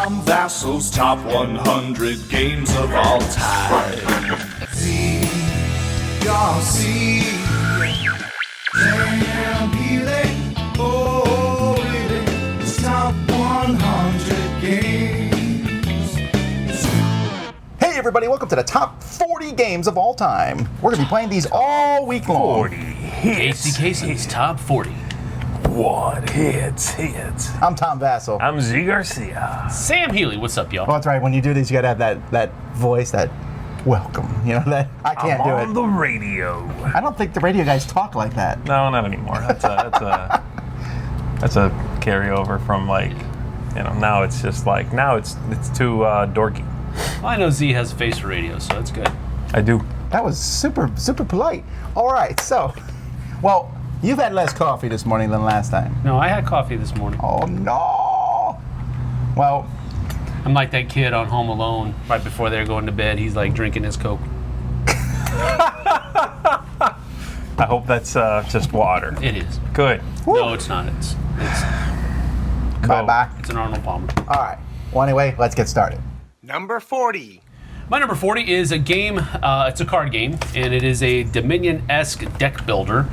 Tom Vassel's top 100 games of all time. C-R-C Sam Healy, oh baby, it's top 100 games. Hey everybody, welcome to the top 40 games of all time. We're going to be playing these all week long. 40 hits. Casey Kasem's top 40. What hits? I'm Tom Vassell. I'm Z Garcia. Sam Healy, what's up, y'all? Well, that's right, when you do this, you got to have that voice, that welcome. You know, that I can't I'm do on it. the radio. I don't think the radio guys talk like that. No, not anymore. That's a carryover from now it's just like, now it's too dorky. Well, I know Z has a face for radio, so that's good. I do. That was super polite. All right, so, well, you've had less coffee this morning than last time. No, I had coffee this morning. Oh, no. Well, I'm like that kid on Home Alone right before they're going to bed. He's like drinking his Coke. I hope that's just water. It is. Good. No, it's not. It's bye-bye. it's an Arnold Palmer. All right. Well, anyway, let's get started. Number 40. My number 40 is a game, it's a card game, and it is a Dominion-esque deck builder,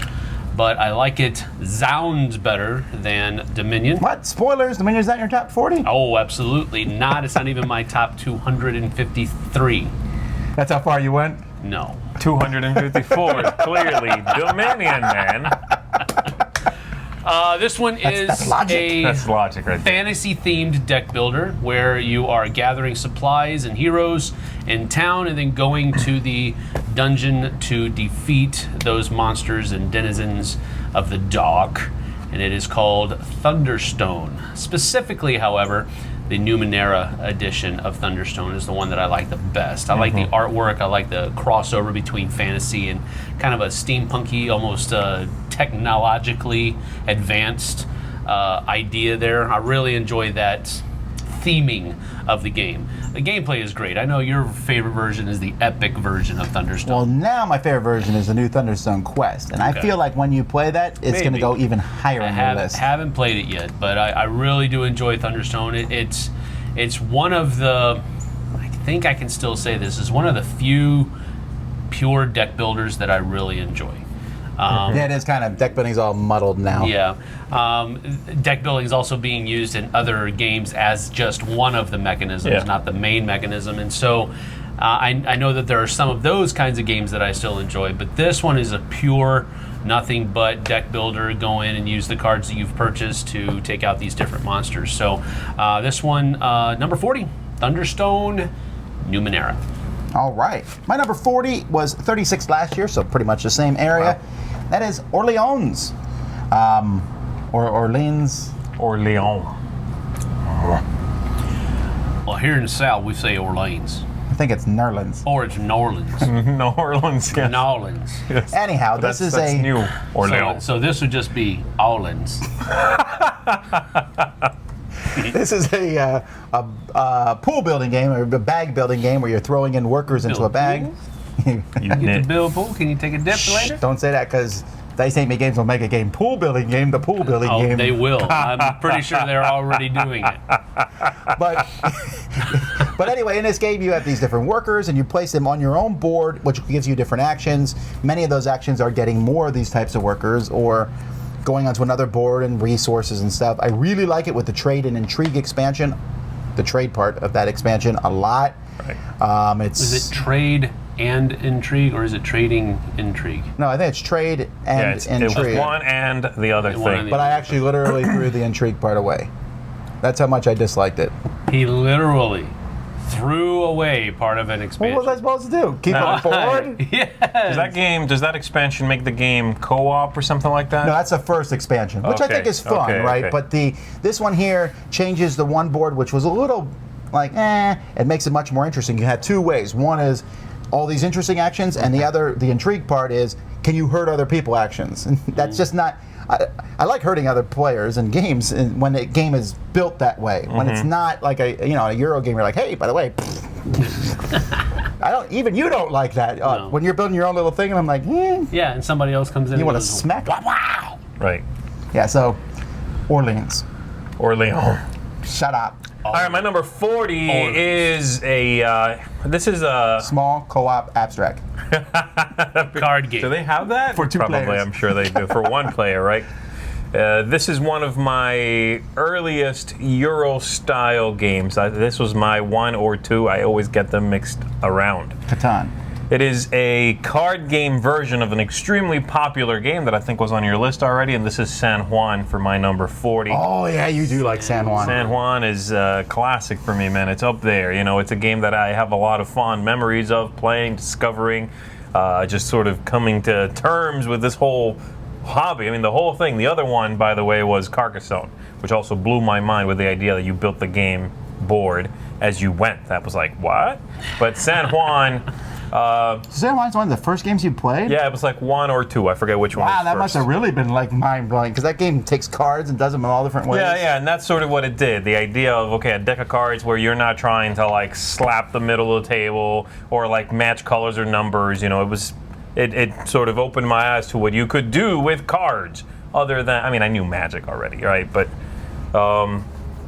but I like it sounds better than Dominion. What? Spoilers? Dominion's not in your top 40? Oh, absolutely not. It's not even my top 253. That's how far you went? No. 254 is clearly Dominion, man. This one is that's logic. a That's logic right there. fantasy-themed deck builder where you are gathering supplies and heroes in town and then going to the dungeon to defeat those monsters and denizens of the dock. And it is called Thunderstone. Specifically, however, the Numenera edition of Thunderstone is the one that I like the best. I like the artwork. I like the crossover between fantasy and kind of a steampunky, almost technologically advanced idea there. I really enjoy that theming of the game. The gameplay is great. I know your favorite version is the epic version of Thunderstone. Well, now my favorite version is the new Thunderstone Quest, and I Okay. feel like when you play that, it's going to Maybe. go even higher I on your list. haven't played it yet, but I really do enjoy Thunderstone. It's one of the, I think I can still say this, is one of the few pure deck builders that I really enjoy. Yeah, it is kind of, deck building's all muddled now. Yeah. Deck building is also being used in other games as just one of the mechanisms, Yeah. not the main mechanism. And so I know that there are some of those kinds of games that I still enjoy, but this one is a pure nothing but deck builder. Go in and use the cards that you've purchased to take out these different monsters. So this one, number 40, Thunderstone Numenera. All right. My number 40 was 36 last year, so pretty much the same area. That is Orleans. Or Orleans. Or Leon. Well, here in the South, we say Orleans. I think it's Nerlens. Or it's New Orleans. New Orleans. Yes. New Orleans. Yes. Anyhow, That's this is that's a... new Orleans. So this would just be Orleans. This is a pool building game, or a bag building game, where you're throwing in workers into a bag. You Get nit. the bill pool. Can you take a dip later? Don't say that, because Dice Ain't Me Games will make a game pool building game, the pool building Oh, game. they will. I'm pretty sure they're already doing it. But but anyway, in this game you have these different workers and you place them on your own board, which gives you different actions. Many of those actions are getting more of these types of workers or going onto another board and resources and stuff. I really like it with the trade and intrigue expansion, the trade part of that expansion a lot. Right. It's Is it trade and intrigue, or is it trading intrigue? no, I think it's trade Yeah, and it was intrigue. one and the other One and thing. the But I actually literally threw the intrigue part away. That's how much I disliked it. He literally threw away part of an What expansion. was I supposed to do? Keep No. on board? Yes. Does that expansion make the game co-op or something like that? No, that's the first expansion, which I Okay, think is fun, okay, right? okay. But this one here changes the one board, which was a little like, it makes it much more interesting. You have two ways. One is all these interesting actions, and the other, the intrigue part is, can you hurt other people actions? And that's just not, I like hurting other players in games and when the game is built that way. When it's not like a Euro game, you're like, hey, by the way, even you don't like that. No. When you're building your own little thing, and I'm like, Yeah, and somebody else comes in. you and want to goes, smack? Wow. Right. Yeah, so Orleans. Or Leon. Shut up. All right, my number 40 is this is a Small co-op abstract. Card game. Do they have that? For two Probably, players. I'm sure they do. For one player, right? This is one of my earliest Euro-style games. This was my 1 or 2. I always get them mixed around. Catan. It is a card game version of an extremely popular game that I think was on your list already, and this is San Juan for my number 40. Oh yeah, you do like San Juan. San Juan is a classic for me, man. It's up there. You know, it's a game that I have a lot of fond memories of playing, discovering, just sort of coming to terms with this whole hobby. I mean, the whole thing. The other one, by the way, was Carcassonne, which also blew my mind with the idea that you built the game board as you went. That was like, what? But San Juan... San Juan's one of the first games you played? yeah, it was like 1 or 2. I forget which one Wow, was that first. must have really been like mind-blowing, because that game takes cards and does them in all different ways. Yeah, and that's sort of what it did. The idea of, okay, a deck of cards where you're not trying to like slap the middle of the table or like match colors or numbers, you know, it sort of opened my eyes to what you could do with cards other than, I mean, I knew Magic already, right? But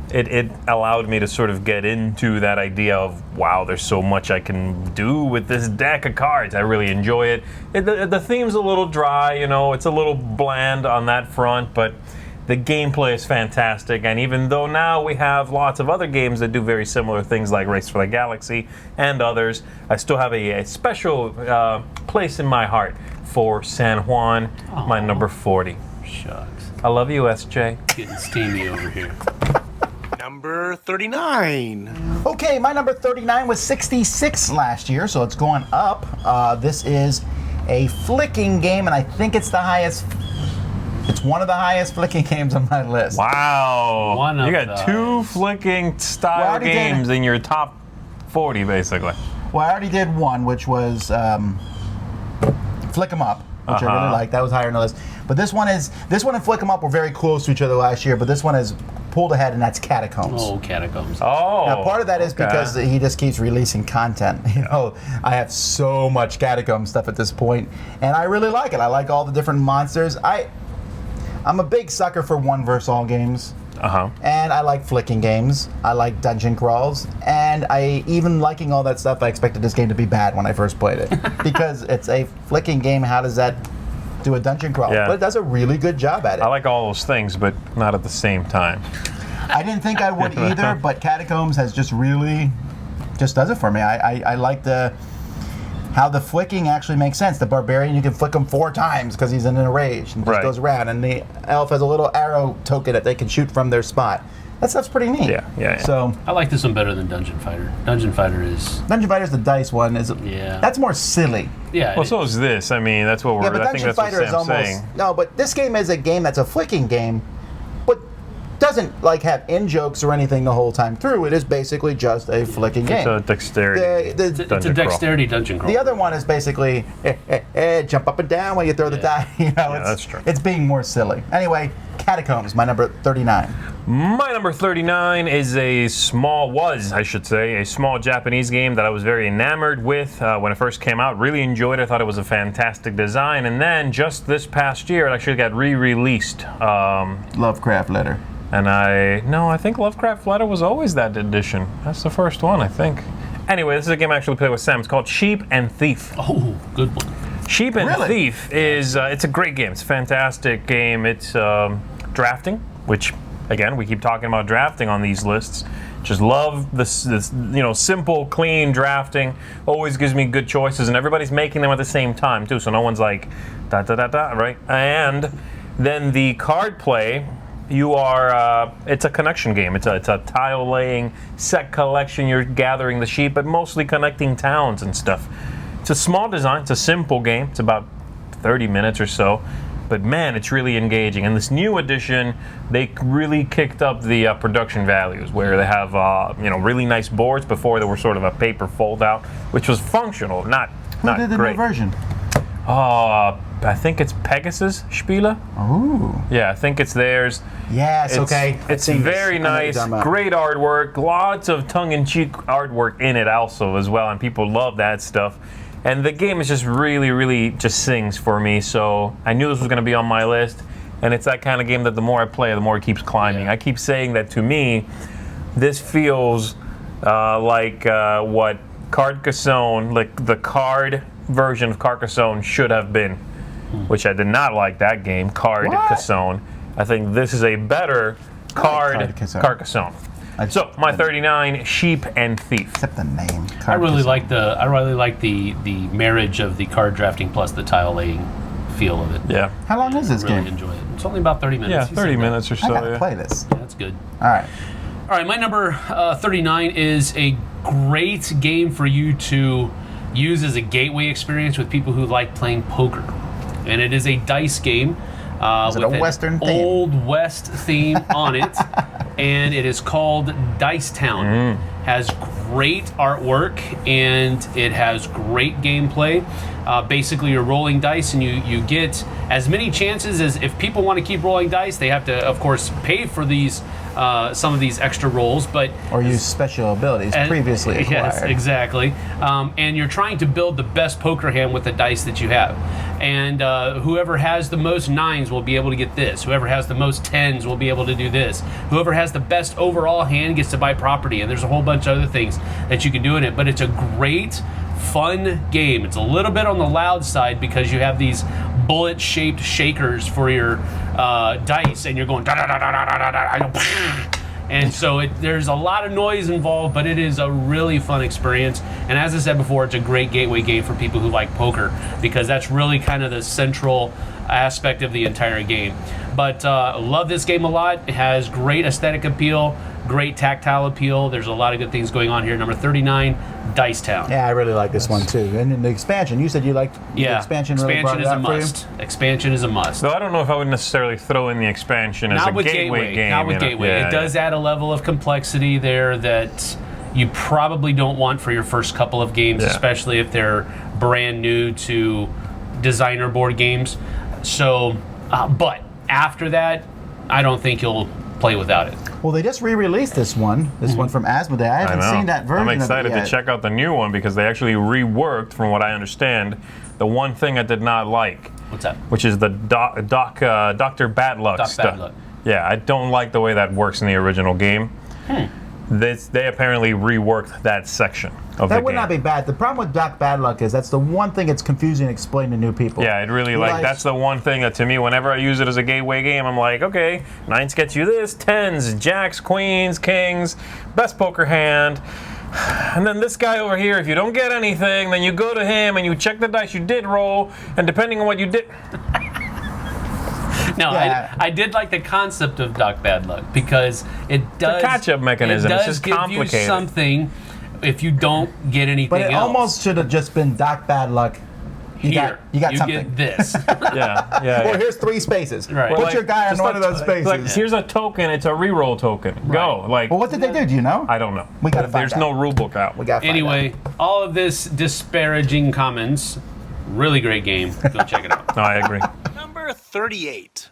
it allowed me to sort of get into that idea of, wow, there's so much I can do with this deck of cards. I really enjoy it. The theme's a little dry, you know, it's a little bland on that front, but the gameplay is fantastic. And even though now we have lots of other games that do very similar things like Race for the Galaxy and others, I still have a special place in my heart for San Juan, my number 40. Shucks. I love you, SJ. Getting steamy over here. Number 39. Okay, my number 39 was 66 last year, so it's going up. This is a flicking game, and I think it's the highest. It's one of the highest flicking games on my list. Wow. One of you got the 2 highest. flicking Well, I style already did games it. in your top 40, basically. Well, I already did one, which was Flick 'em Up, which I really like. That was higher on the list. But this one and Flick 'em Up were very close to each other last year, but this one is pulled ahead, and that's Catacombs. Oh, Catacombs. Oh. Now, part of that is okay. because he just keeps releasing content. You know, I have so much Catacombs stuff at this point, and I really like it. I like all the different monsters. I'm a big sucker for one versus all games. And I like flicking games. I like dungeon crawls. And I, even liking all that stuff, I expected this game to be bad when I first played it. Because it's a flicking game, how does that do a dungeon crawl? Yeah. But it does a really good job at it. I like all those things, but not at the same time. I didn't think I would either, but Catacombs has just really just does it for me. I like how the flicking actually makes sense. The barbarian, you can flick him 4 times because he's in a rage and just Right. goes around. And the elf has a little arrow token that they can shoot from their spot. That stuff's pretty neat. Yeah. So I like this one better than Dungeon Fighter. Dungeon Fighter is, Dungeon Fighter's the dice one. Yeah. That's more silly. yeah. Well, so is this. I mean, that's what we're. Yeah, but I think Dungeon that's what Fighter is Sam's almost saying. no. But this game is a game that's a flicking game, but doesn't like have in jokes or anything the whole time through. It is basically just a flicking game. It's a dexterity. The it's a dexterity dungeon crawl. The other one is basically jump up and down when you throw the die. You know, it's, that's true. It's being more silly. Anyway, Catacombs, my number 39. My number 39 is a small Japanese game that I was very enamored with when it first came out. Really enjoyed it. I thought it was a fantastic design. And then just this past year, it actually got re-released. Lovecraft Letter. And I think Lovecraft Letter was always that edition. That's the first one, I think. Anyway, this is a game I actually played with Sam. It's called Sheep and Thief. Oh, good one. Sheep and Really? Thief is it's a great game. It's a fantastic game. It's drafting, which again we keep talking about drafting on these lists. Just love this simple, clean drafting. Always gives me good choices, and everybody's making them at the same time too. So no one's like da da da da, right? And then the card play. You are, it's a connection game. It's a tile laying set collection. You're gathering the sheep, but mostly connecting towns and stuff. It's a small design. It's a simple game. It's about 30 minutes or so. But man, it's really engaging. And this new edition, they really kicked up the production values, where they have really nice boards. Before they were sort of a paper fold out, which was functional, not Who did the great. new version? I think it's Pegasus Spiele. Ooh. Yeah, I think it's theirs. Yes, okay. I've It's seen this. very I know what you're nice, talking about. great artwork, lots of tongue-in-cheek artwork in it also as well, and people love that stuff. And the game is just really, really just sings for me, so I knew this was going to be on my list, and it's that kind of game that the more I play, the more it keeps climbing. Yeah. I keep saying that to me, this feels like what Carcassonne, like the card version of Carcassonne should have been, which I did not like that game, Carcassonne. I think this is a better Carcassonne. Carcassonne. So my 39, Sheep and Thief. Except the name. I really like the marriage of the card drafting plus the tile laying feel of it. Yeah. How long is this Really game? enjoy it. It's only about 30 minutes. Yeah, You 30 said that. minutes or I so. gotta Yeah. play this. Yeah, that's good. All right. All right, my number 39 is a great game for you to use as a gateway experience with people who like playing poker. And it is a dice game Is it with a an Western theme? Old West theme on it. And it is called Dice Town. Has great artwork and it has great gameplay. Basically, you're rolling dice and you get as many chances as if people want to keep rolling dice, they have to, of course, pay for these some of these extra rolls, but Or use special abilities previously acquired. Yes, exactly. And you're trying to build the best poker hand with the dice that you have. And whoever has the most 9s will be able to get this. Whoever has the most 10s will be able to do this. Whoever has the best overall hand gets to buy property. And there's a whole bunch of other things that you can do in it. But it's a great, fun game. It's a little bit on the loud side because you have these bullet-shaped shakers for your dice, and you're going da da da da da da da. And so there's a lot of noise involved, but it is a really fun experience. And as I said before, it's a great gateway game for people who like poker because that's really kind of the central aspect of the entire game. But love this game a lot. It has great aesthetic appeal, great tactile appeal. There's a lot of good things going on here. Number 39, Dice Town. Yeah, I really like this one too. And then the expansion, you said you liked the expansion. Really brought it is a out for you? must. Expansion is a must. So I don't know if I would necessarily throw in the expansion as Not a with gateway game. Not with you know? Gateway. Yeah, It does add a level of complexity there that you probably don't want for your first couple of games, Yeah. especially if they're brand new to designer board games. So, but after that, I don't think you'll play without it. Well, they just re-released this one one from Asmodee. I haven't I know. seen that version. I'm excited of it yet. to check out the new one because they actually reworked, from what I understand, the one thing I did not like, What's that? which is the Dr. Bad Luck Doc stuff. Bad Luck. Yeah, I don't like the way that works in the original game. They apparently reworked that section of the That would game. not be bad. The problem with Doc Bad Luck is that's the one thing that's confusing to explain to new people. Yeah, it really Like- that's the one thing that to me, whenever I use it as a gateway game, I'm like, okay, 9s gets you this, 10s, jacks, queens, kings, best poker hand. And then this guy over here, if you don't get anything, then you go to him and you check the dice you did roll, and depending on what you did, No, Yeah. I did like the concept of Doc Bad Luck because it does catch-up mechanism. It It's does just give complicated. you something if you don't get anything But it else. almost should have just been Doc Bad Luck. You Here, got something. get this. yeah. Or here's 3 spaces. Right. Put Well, your guy on just one of those spaces. Like, here's a token, it's a reroll token. Go. Like, Well, what did they do? Do you know? I don't know. We gotta find There's out. no rule book out. We got Anyway, all of this disparaging comments, really great game. Go check it out. No, I agree. Number 38.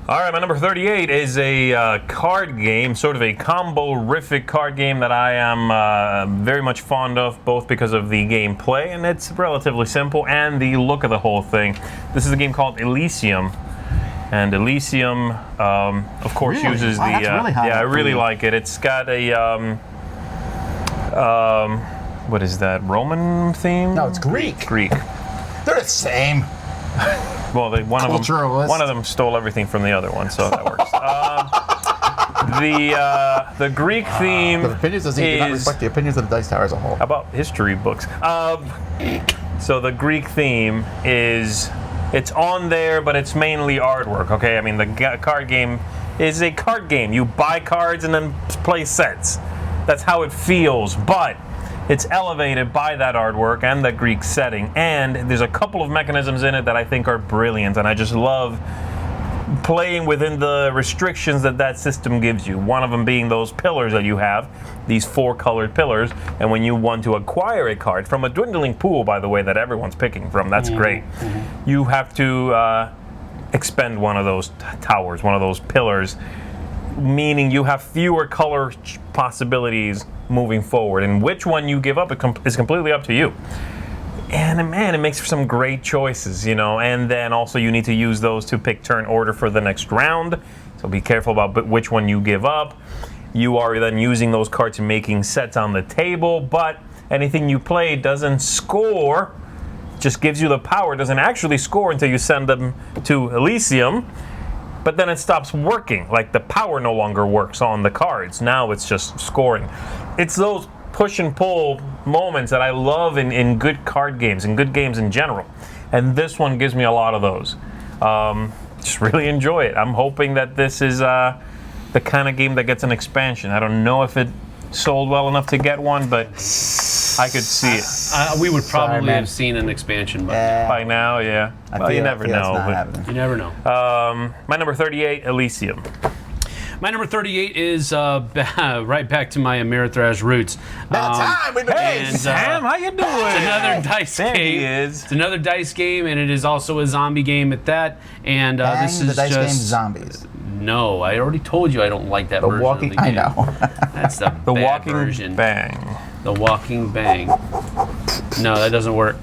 All right, my number 38 is a card game, sort of a combo-rific card game that I am very much fond of, both because of the gameplay, and it's relatively simple, and the look of the whole thing. This is a game called Elysium, and Elysium, of course, Really? uses Wow, the... that's really high yeah, I up for really you. like it. It's got a... what is that, Roman theme? No, it's Greek. Greek. They're the same. Well, Culturalist. one of them stole everything from the other one, so that works. The Greek theme The opinions doesn't do not is reflect the opinions of the Dice Tower as a whole. about history books. So the Greek theme is, it's on there, but it's mainly artwork. Okay, I mean the card game is a card game. You buy cards and then play sets. That's how it feels, but it's elevated by that artwork and the Greek setting, and there's a couple of mechanisms in it that I think are brilliant, and I just love playing within the restrictions that system gives you. One of them being those pillars that you have, these 4 colored pillars, and when you want to acquire a card from a dwindling pool, by the way, that everyone's picking from, that's great. You have to expend one of those towers, one of those pillars, meaning you have fewer color possibilities moving forward, and which one you give up is completely up to you. And man, it makes for some great choices, you know. And then also you need to use those to pick turn order for the next round. So be careful about which one you give up. you are then using those cards and making sets on the table, but anything you play doesn't score, just gives you the power, doesn't actually score until you send them to Elysium, but then it stops working. Like the power no longer works on the cards. Now it's just scoring. It's those push and pull moments that I love in good card games and good games in general. And this one gives me a lot of those. Just really enjoy it. I'm hoping that this is the kind of game that gets an expansion. I don't know if it sold well enough to get one, but I could see it. We would probably man. have seen an expansion by By now, yeah. Well, you never know. Happening. You never know. My number 38, Elysium. My number 38 is right back to my Ameritrash roots. Hey, Sam, how you doing? It's another dice There he game. is. It's another dice game, and it is also a zombie game at that. And Bang, this is the dice just game Zombies. no. I already told you I don't like that The version Walking. of the I game. know. That's the The bad Walking version. Bang. The Walking Bang. No, that doesn't work.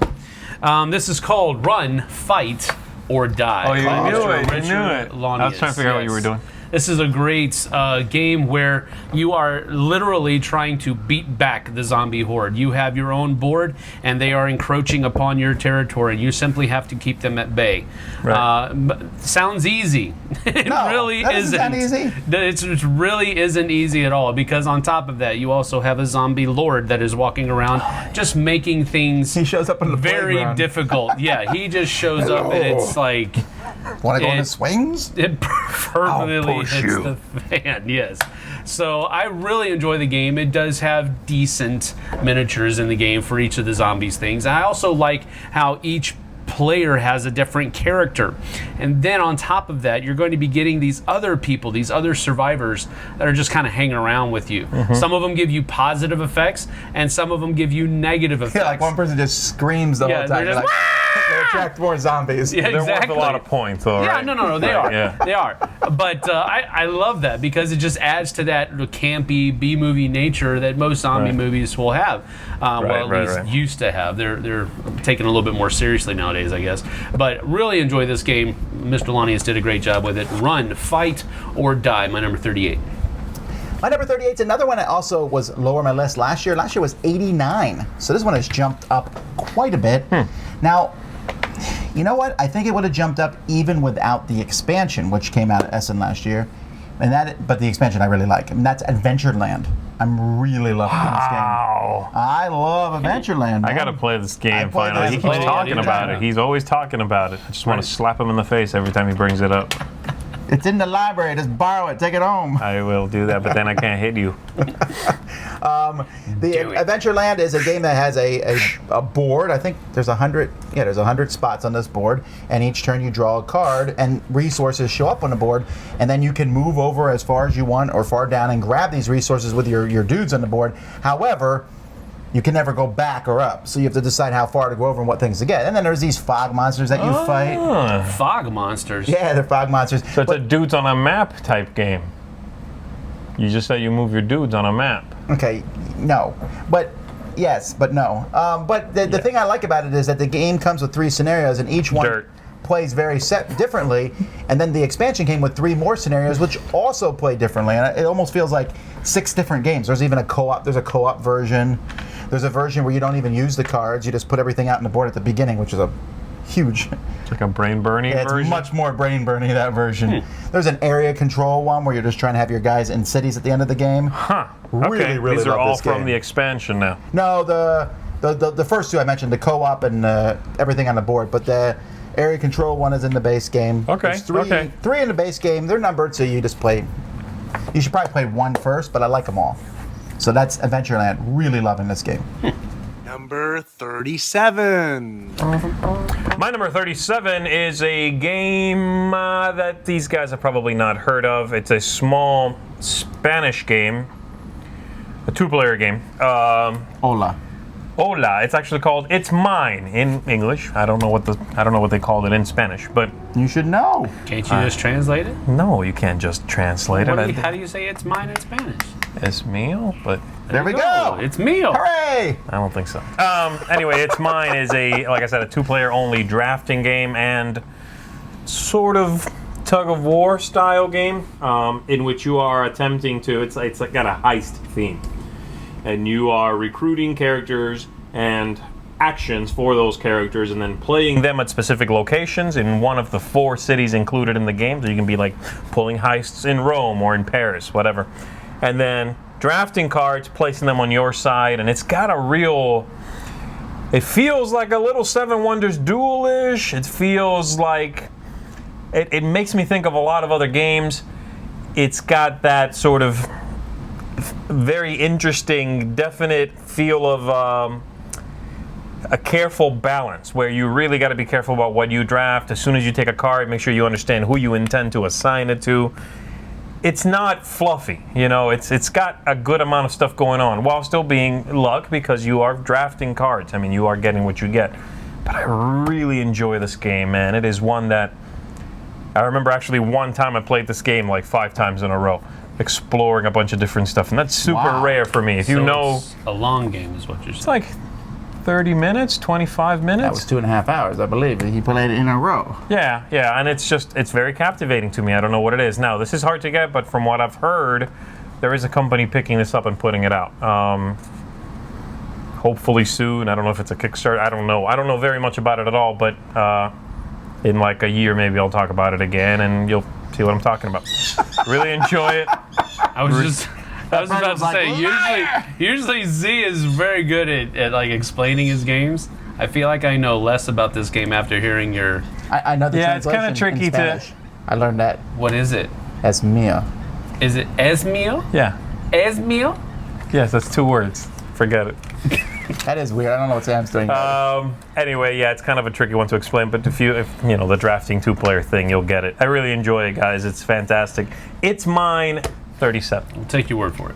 This is called Run, Fight, or Die. Oh, you by knew Mr. it. You Richard knew it. Launius. I was trying to figure out what you were Yes. doing. This is a great game where you are literally trying to beat back the zombie horde. You have your own board, and they are encroaching upon your territory. You simply have to keep them at bay. Right. Sounds easy. It No, really that doesn't isn't. sound easy. It really isn't easy at all, because on top of that, you also have a zombie lord that is walking around just making things He shows up in the very playground. difficult. Yeah, he just shows up, and it's like Want to go on it- the swings? it permanently push hits you. the fan. Yes. So I really enjoy the game. It does have decent miniatures in the game for each of the zombies things. I also like how each player has a different character. And then on top of that, you're going to be getting these other people, these other survivors that are just kind of hanging around with you. Some of them give you positive effects, and some of them give you negative effects. Yeah, like one person just screams the Yeah, whole time. they're just, They attract more zombies. Yeah, They're exactly. worth a lot of points, though, Yeah, right? no, they Right, are. yeah. They are. But I love that because it just adds to that campy B-movie nature that most zombie Right. movies will have. Well, at right, least right. used to have. They're taken a little bit more seriously nowadays, I guess. But really enjoy this game. Mr. Launius did a great job with it. Run, Fight, or Die. My number 38. My number 38 is another one that also was lower on my list last year. Last year was 89. So this one has jumped up quite a bit. Now, you know what? I think it would have jumped up even without the expansion, which came out at Essen last year. But the expansion I really like. And that's Adventureland. I'm really loving this game. Wow. I love Adventureland. I man. got to play this I game played finally. this He as keeps well. talking about it. He's always talking about it. I just want to slap him in the face every time he brings it up. It's in the library. Just borrow it. Take it home. I will do that, but then I can't hit you. The Adventureland is a game that has a board. I think there's 100. Yeah, there's 100 spots on this board, and each turn you draw a card, and resources show up on the board, and then you can move over as far as you want or far down and grab these resources with your dudes on the board. However, you can never go back or up, so you have to decide how far to go over and what things to get. And then there's these fog monsters that you fight. Fog monsters. Yeah, they're fog monsters. So it's a dudes on a map type game. You just said you move your dudes on a map. Okay, no, but yes, but no. But the thing I like about it is that the game comes with 3 scenarios, and each one Dirt. plays very differently. And then the expansion came with 3 more scenarios, which also play differently. And it almost feels like 6 different games. There's even a co-op. There's a co-op version. There's a version where you don't even use the cards. You just put everything out on the board at the beginning, which is a huge. It's like a brain burning Yeah, it's version. much more brain burning, that version. There's an area control one where you're just trying to have your guys in cities at the end of the game. Huh. Really, Okay. really These are love all this from game. the expansion now. No, the first 2 I mentioned, the co-op and everything on the board, but the area control one is in the base game. Okay, There's 3 okay. 3 in the base game. They're numbered, so you just play. You should probably play 1 first, but I like them all. So that's Adventureland. Really loving this game. Number 37. My number 37 is a game that these guys have probably not heard of. It's a small Spanish game, a 2-player game. Hola. Hola. It's actually called It's Mine in English. I don't know what they called it in Spanish, but You should know. Can't you just translate it? no, you can't just translate it. How do you say it's mine in Spanish? It's mío, but There we go. It's meal. Hooray! I don't think so. Anyway, It's Mine is like I said, a 2-player only drafting game and sort of tug of war style game in which you are attempting to. It's like got a heist theme, and you are recruiting characters and actions for those characters, and then playing them at specific locations in one of the 4 cities included in the game. So you can be like pulling heists in Rome or in Paris, whatever, and then drafting cards, placing them on your side, and it's got a real. It feels like a little Seven Wonders Duel-ish. It feels like it makes me think of a lot of other games. It's got that sort of very interesting, definite feel of a careful balance where you really got to be careful about what you draft. As soon as you take a card, make sure you understand who you intend to assign it to. It's not fluffy, you know. It's got a good amount of stuff going on while still being luck because you are drafting cards. I mean, you are getting what you get. But I really enjoy this game, man. It is one that I remember actually one time I played this game like 5 times in a row, exploring a bunch of different stuff, and that's super rare for me. If you know, it's a long game is what you're saying. it's like 30 minutes, 25 minutes. That was 2.5 hours, I believe. He played it in a row. Yeah, and it's very captivating to me. I don't know what it is. Now, this is hard to get, but from what I've heard, there is a company picking this up and putting it out. Hopefully soon. I don't know if it's a Kickstarter. I don't know. I don't know very much about it at all, but in like a year, maybe I'll talk about it again, and you'll see what I'm talking about. Really enjoy it. I was about to say, "Liar!" usually Z is very good at like explaining his games. I feel like I know less about this game after hearing your. I know the Yeah, it's kinda translation tricky in to- Spanish. I learned that What is it? as Mia. Is it Esmio? Yeah. Esmio? Yes, that's 2 words. Forget it. That is weird. I don't know what Sam's doing. Anyway, yeah, it's kind of a tricky one to explain, but if you know the drafting 2-player thing, you'll get it. I really enjoy it, guys. It's fantastic. It's mine 37. I'll take your word for it.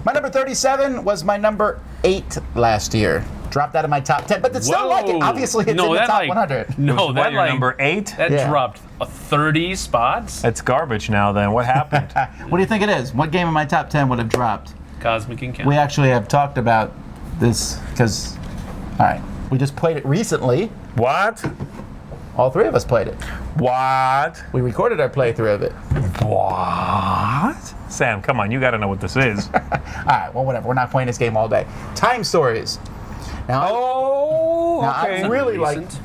My number 37 was my number 8 last year. Dropped out of my top 10, but it's still like it. Whoa. Obviously, it's No, in the that top like- 100. No, What, that your like number 8? that Yeah. dropped 30 spots. It's garbage now. Then what happened? What do you think it is? What game in my top 10 would have dropped? Cosmic Encounter. We actually have talked about this because, all right, we just played it recently. What? All 3 of us played it. What? We recorded our playthrough of it. What? Sam, come on. You got to know what this is. All right, well, whatever. We're not playing this game all day. Time Stories. Now, Oh, now okay. I really like. Recent.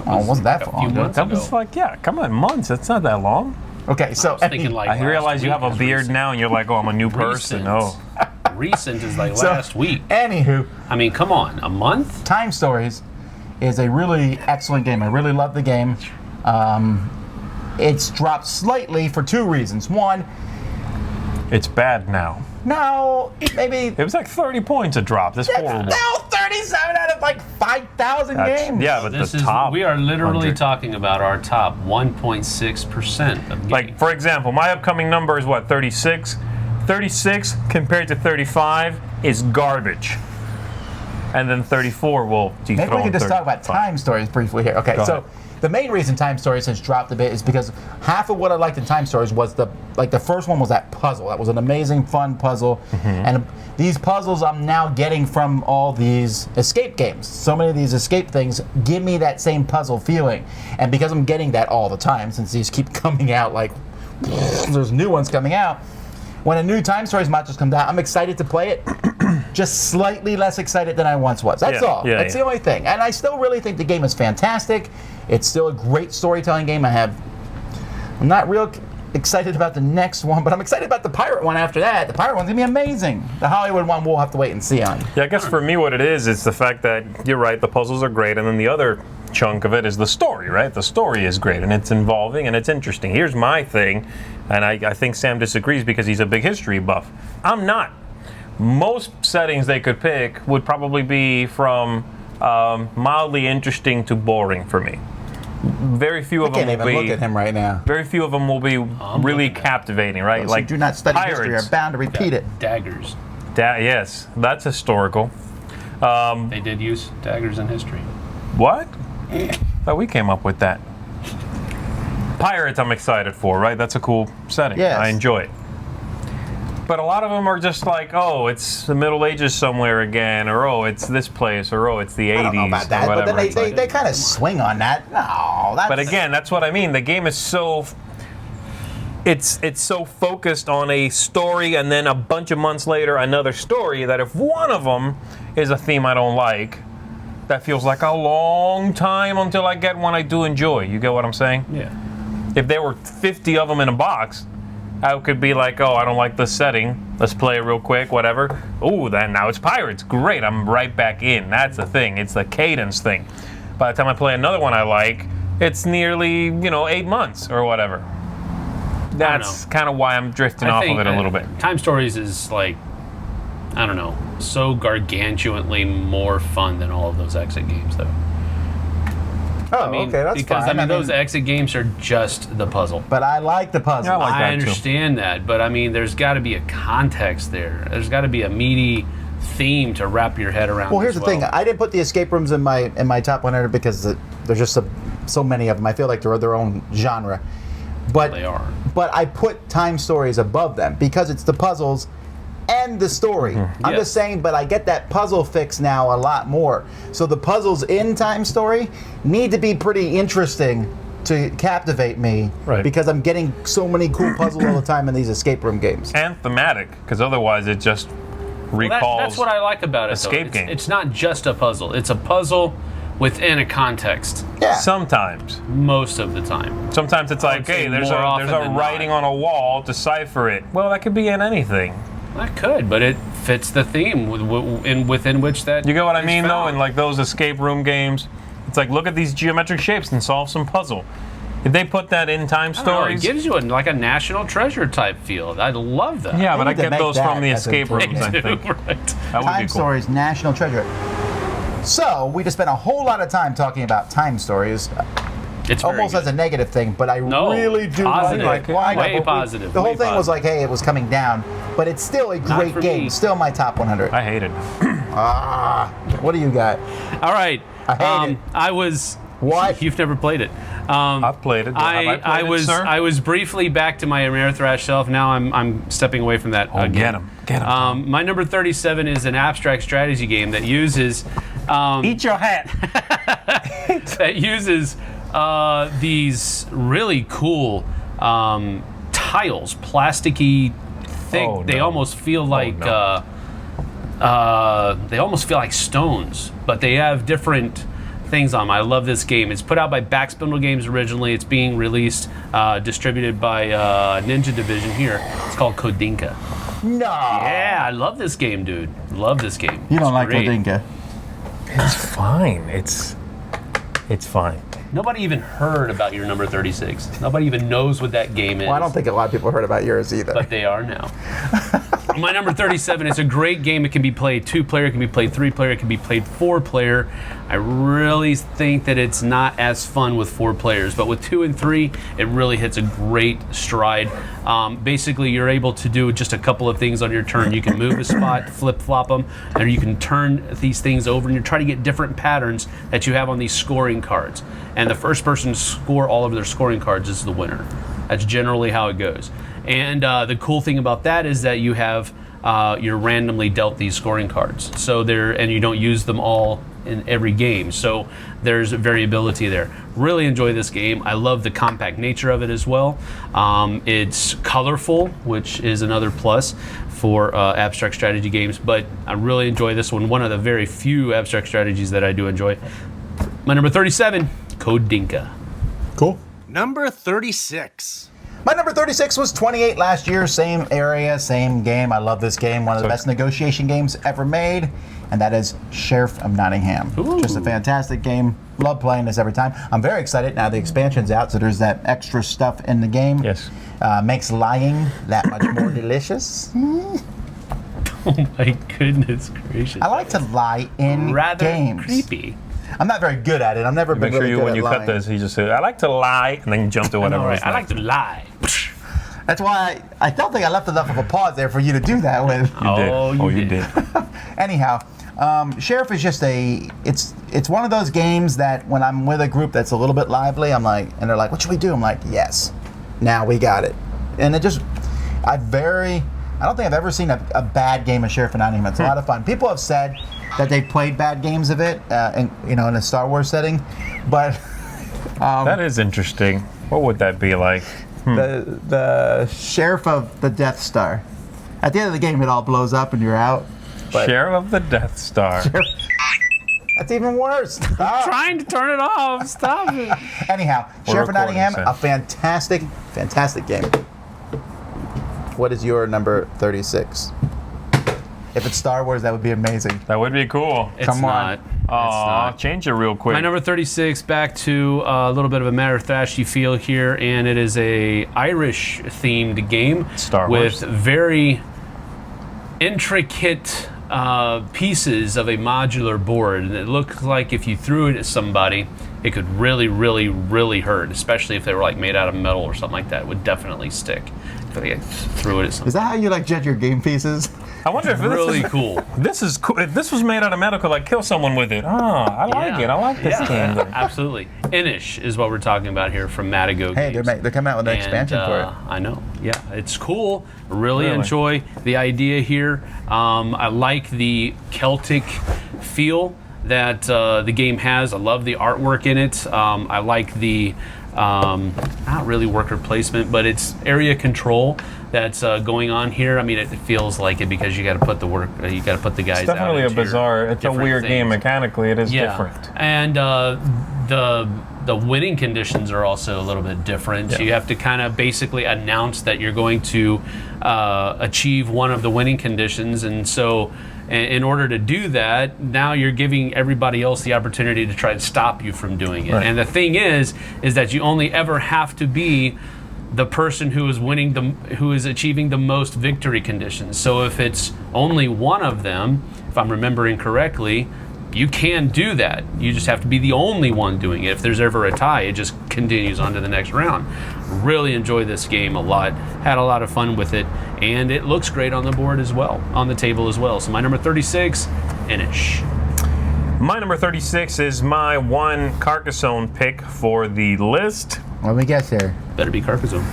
Oh, it wasn't that A long few ago. months That was ago. like, yeah, come on, months. That's not that long. Okay, so I was thinking like I realize last you have week a is beard recent. now, and you're like, oh, I'm a new person. Recent. Oh, Recent is like So- last week. anywho, I mean, come on, a month? Time Stories is a really excellent game. I really love the game. It's dropped slightly for 2 reasons. One, it's bad now. no, maybe It was like 30 points a drop. That's it's horrible. now 37 out of like 5,000 That's- games. yeah, but This the is top. we are literally 100. talking about our top 1.6% of games. Like, for example, my upcoming number is what, 36? 36 compared to 35 is garbage. And then 34 will Maybe we can just talk about 35. Time Stories briefly here. Okay, Go so ahead. the main reason Time Stories has dropped a bit is because half of what I liked in Time Stories was the first one was that puzzle. That was an amazing, fun puzzle. And these puzzles I'm now getting from all these escape games. So many of these escape things give me that same puzzle feeling. And because I'm getting that all the time, since these keep coming out like there's new ones coming out, when a new Time Stories module comes out, I'm excited to play it. Just slightly less excited than I once was. That's Yeah, all. yeah, That's yeah. the only thing. And I still really think the game is fantastic. It's still a great storytelling game. I'm not real excited about the next one, but I'm excited about the pirate one after that. The pirate one's gonna be amazing. The Hollywood one we'll have to wait and see on. Yeah, I guess for me what it is the fact that you're right, the puzzles are great, and then the other chunk of it is the story, right? The story is great, and it's involving, and it's interesting. Here's my thing, and I think Sam disagrees because he's a big history buff. I'm not. Most settings they could pick would probably be from mildly interesting to boring for me. Very few of I can't them will even be. look at him right now. Very few of them will be really looking at it. captivating, right? Those who do not study history are bound to repeat it. Daggers. Yes, that's historical. They did use daggers in history. What? Thought we came up with that. Pirates, I'm excited for, right? That's a cool setting. Yes. I enjoy it. But a lot of them are just like, oh, it's the Middle Ages somewhere again, or oh, it's this place, or oh, it's the 80s, I don't know about that, or but whatever. then It's like- they kind of swing on that. No, that's. but again, that's what I mean. The game is so it's so focused on a story, and then a bunch of months later another story, that if one of them is a theme I don't like, that feels like a long time until I get one I do enjoy. You get what I'm saying? Yeah. If there were 50 of them in a box, I could be like, oh, I don't like this setting. Let's play it real quick, whatever. Ooh, then now it's Pirates. Great, I'm right back in. That's the thing. It's the cadence thing. By the time I play another one I like, it's nearly, 8 months or whatever. That's kind of why I'm drifting off of it a little bit. Time Stories is like, I don't know, so gargantuanly more fun than all of those exit games, though. Oh, okay, that's because, fine. I mean, those exit games are just the puzzle. But I like the puzzle. Yeah, I like I that too. understand that, but I mean, there's got to be a context there. There's got to be a meaty theme to wrap your head around. Well, here's as the thing. I didn't put the escape rooms in my top 100 because there's just so many of them. I feel like they're their own genre. But They are. But I put Time Stories above them because it's the puzzles and the story. I'm Yes. just saying, but I get that puzzle fix now a lot more. So the puzzles in Time Story need to be pretty interesting to captivate me, Right. because I'm getting so many cool puzzles all the time in these escape room games. And thematic, because otherwise it just recalls. That's what I like about it. though. escape It's- game. It's not just a puzzle. It's a puzzle within a context Yeah. Sometimes. most of the time. Sometimes it's like, would say hey, there's more a often than writing not. on a wall, decipher it. Well, that could be in anything. That could, but it fits the theme within which that. You get what I is mean, though? found. In like those escape room games, it's like, look at these geometric shapes and solve some puzzle. If they put that in Time I don't know, Stories, it gives you like a national treasure type feel. I love that. yeah, They but I need to get make those that from the as a escape game. rooms. I They do, think right. that would Time be cool. Stories, national treasure. So we just spent a whole lot of time talking about Time Stories, It's very almost good. as a negative thing, but I No, really do positive. like why not? Way But positive, the whole way thing was positive. like, hey, it was coming down, but it's still a great for game. me. Still my top 100. I hate it. What do you got? All right. I hate it. I was. What? You've never played it. I've played it. Have I played it, sir? I was briefly back to my Amerithrash shelf. Now I'm stepping away from that. Oh, again. get him. My number 37 is an abstract strategy game that uses Eat your hat. these really cool tiles, plasticky, thick. Oh, They no. almost feel like no. they almost feel like stones, but they have different things on them. I love this game. It's put out by Backspindle Games originally. It's being released, distributed by Ninja Division here. It's called Kodinka. No. Yeah, I love this game, dude. Love this game. You don't It's like great. Kodinka. It's fine. It's fine. Nobody even heard about your number 36. Nobody even knows what that game is. Well, I don't think a lot of people heard about yours either. But they are now. My number 37 is a great game. It can be played 2-player, it can be played 3-player, it can be played 4-player. I really think that it's not as fun with 4 players, but with 2 and 3, it really hits a great stride. Basically, you're able to do just a couple of things on your turn. You can move a spot, flip-flop them, and you can turn these things over, and you're trying to get different patterns that you have on these scoring cards. And the first person to score all of their scoring cards is the winner. That's generally how it goes. And the cool thing about that is that you have you're randomly dealt these scoring cards. So and you don't use them all in every game. So there's variability there. Really enjoy this game. I love the compact nature of it as well. It's colorful, which is another plus for abstract strategy games. But I really enjoy this one. One of the very few abstract strategies that I do enjoy. My number 37, Kodinka. Cool. Number 36. My number 36 was 28 last year. Same area, same game. I love this game. One of the best negotiation games ever made. And that is Sheriff of Nottingham. Ooh. Just a fantastic game. Love playing this every time. I'm very excited now the expansion's out, so there's that extra stuff in the game. Yes. Makes lying that much more delicious. Oh my goodness gracious. I like to lie in Rather games. creepy. I'm not very good at it. I've never been Make sure really you, good when at you lying. cut this, he just said, I like to lie, and then you jump to whatever. All right, was I like next. to lie. That's why I don't think I left enough of a pause there for you to do that with. You did. Anyhow, Sheriff is just it's one of those games that when I'm with a group that's a little bit lively, I'm like, and they're like, what should we do? I'm like, yes, now we got it. And it just, I don't think I've ever seen a bad game of Sheriff of Nottingham. It's a lot of fun. People have said that they've played bad games of it, in a Star Wars setting, but That is interesting. What would that be like? the sheriff of the Death Star. At the end of the game, it all blows up and you're out. But Sheriff of the Death Star. that's even worse. Stop. Trying to turn it off. Stop it. Anyhow, Sheriff of recording, Nottingham, so. a fantastic game. What is your number 36? If it's Star Wars, that would be amazing. That would be cool. It's Come on. not. It's Aw, not. change it real quick. My number 36, back to a little bit of a Matter Thrashy feel here, and it is a Irish-themed game Star with Wars. very intricate pieces of a modular board. And it looks like if you threw it at somebody, it could really, really, really hurt, especially if they were like made out of metal or something like that. It would definitely stick if I threw it at somebody. Is that how you like judge your game pieces? I wonder if Really this is, cool. this is cool. If this was made out of metal, could like kill someone with it. I like it. I like this game. Absolutely. Inish is what we're talking about here from Matago Hey, Games. they're coming out with an And, expansion for it. I know. Yeah, it's cool. Really, Really? enjoy the idea here. I like the Celtic feel that the game has. I love the artwork in it. I like the not really worker placement, but it's area control that's going on here. I mean, it feels like it because you got to put the work. You got to put the guys. It's definitely out a into bizarre. It's a different weird game things. mechanically. It is Yeah, different. and the winning conditions are also a little bit different. Yeah. You have to kind of basically announce that you're going to achieve one of the winning conditions, and so in order to do that, now you're giving everybody else the opportunity to try to stop you from doing it. Right. And the thing is that you only ever have to be the person who is who is achieving the most victory conditions. So if it's only one of them, if I'm remembering correctly, you can do that. You just have to be the only one doing it. If there's ever a tie, it just continues on to the next round. Really enjoy this game a lot. Had a lot of fun with it, and it looks great on the board as well, on the table as well. So my number 36, Inish. My number 36 is my one Carcassonne pick for the list. Let me guess here. Better be Carcassonne.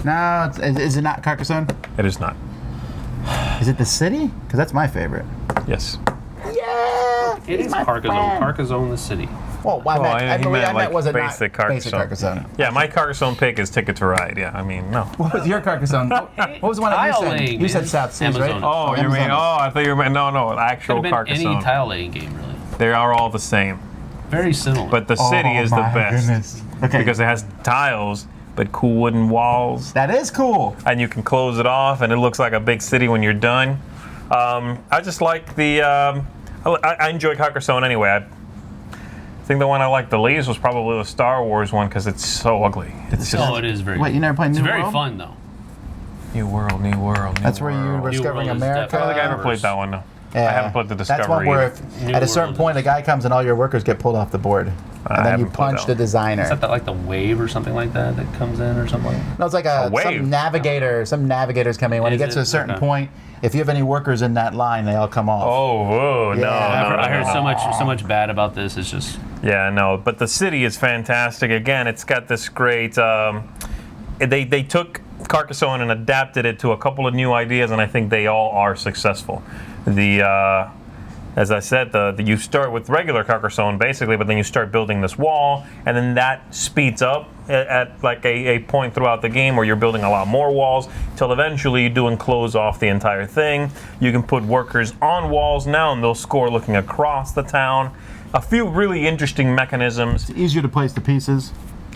No, is it not Carcassonne? It is not. Is it the city? Because that's my favorite. Yes. Yeah. It is Carcassonne. Carcassonne, the city. Well, I Oh, meant, he I believe meant I meant like was it basic not basic Carcassonne. Carcassonne? Yeah, my Carcassonne pick is Ticket to Ride. Yeah, I mean, no. What was your Carcassonne? What was the one that you Tile said? laying, You said man. South Seas, right? Amazon. Oh, you mean? Amazon. Oh, I thought you meant no, Could actual have been Carcassonne. any tile laying game, really. They are all the same, Very similar. but the city is the my best goodness. Okay. because it has tiles, but cool wooden walls, That is cool. and you can close it off, and it looks like a big city when you're done. I just like the. I enjoy Carcassonne anyway. I think the one I liked the least was probably the Star Wars one because it's so ugly. It's just it is very. Wait, you never played It's New very World? fun though. New World, New World. New That's where you World. were discovering World is America. I don't think I ever Hours. played that one. No, Yeah. I haven't played the Discovery. That's one where either. if, New at a certain World point, a guy comes and all your workers get pulled off the board. And then you haven't played punch that the one. designer. Is that like the wave or something like that that comes in or something? No, it's like wave? some navigator. Some navigators come in. When Is he gets to it? a certain Okay. point, if you have any workers in that line, they all come off. Oh, whoa, no, Yeah. no, I heard no. so much bad about this. It's just Yeah, no, but the city is fantastic. Again, it's got this great. They took Carcassonne and adapted it to a couple of new ideas, and I think they all are successful. As I said, you start with regular Carcassonne basically, but then you start building this wall, and then that speeds up at like a point throughout the game where you're building a lot more walls till eventually you do enclose off the entire thing. You can put workers on walls now, and they'll score looking across the town. A few really interesting mechanisms. It's easier to place the pieces.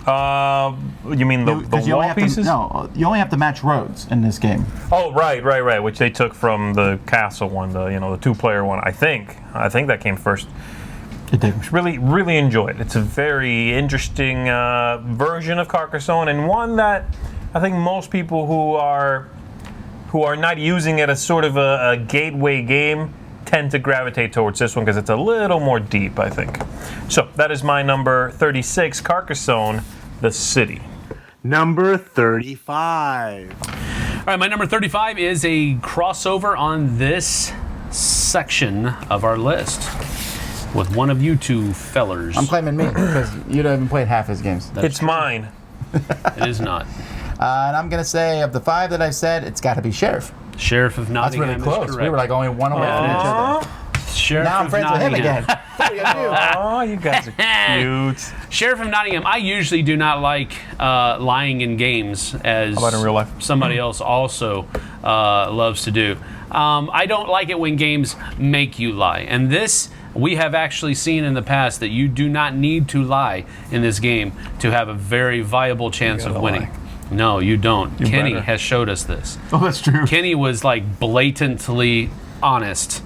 You mean the 'Cause you only wall have pieces? you only have to match roads in this game. Oh, right, which they took from the castle one, the two-player one. I think that came first. It did. Really, really enjoy it. It's a very interesting version of Carcassonne, and one that I think most people who are not using it as sort of a gateway game tend to gravitate towards this one because it's a little more deep, I think. So that is my number 36, Carcassonne, the city. Number 35. all right. My number 35 is a crossover on this section of our list with one of you two fellers. I'm claiming me because you haven't played half his games. It's mine. It is not And I'm gonna say of the 5 that I said, it's got to be Sheriff. Sheriff of That's Nottingham. really is close. correct. We were like only one away from each other. Sheriff Now I'm of friends with him Nottingham. again. What are you gonna do? Oh, you guys are cute. Sheriff of Nottingham. I usually do not like lying in games, as How about in real life? somebody else also loves to do. I don't like it when games make you lie, and this we have actually seen in the past that you do not need to lie in this game to have a very viable chance of gotta winning. lie. No, you don't. Kenny better. has showed us this. Oh, that's true. Kenny was like blatantly honest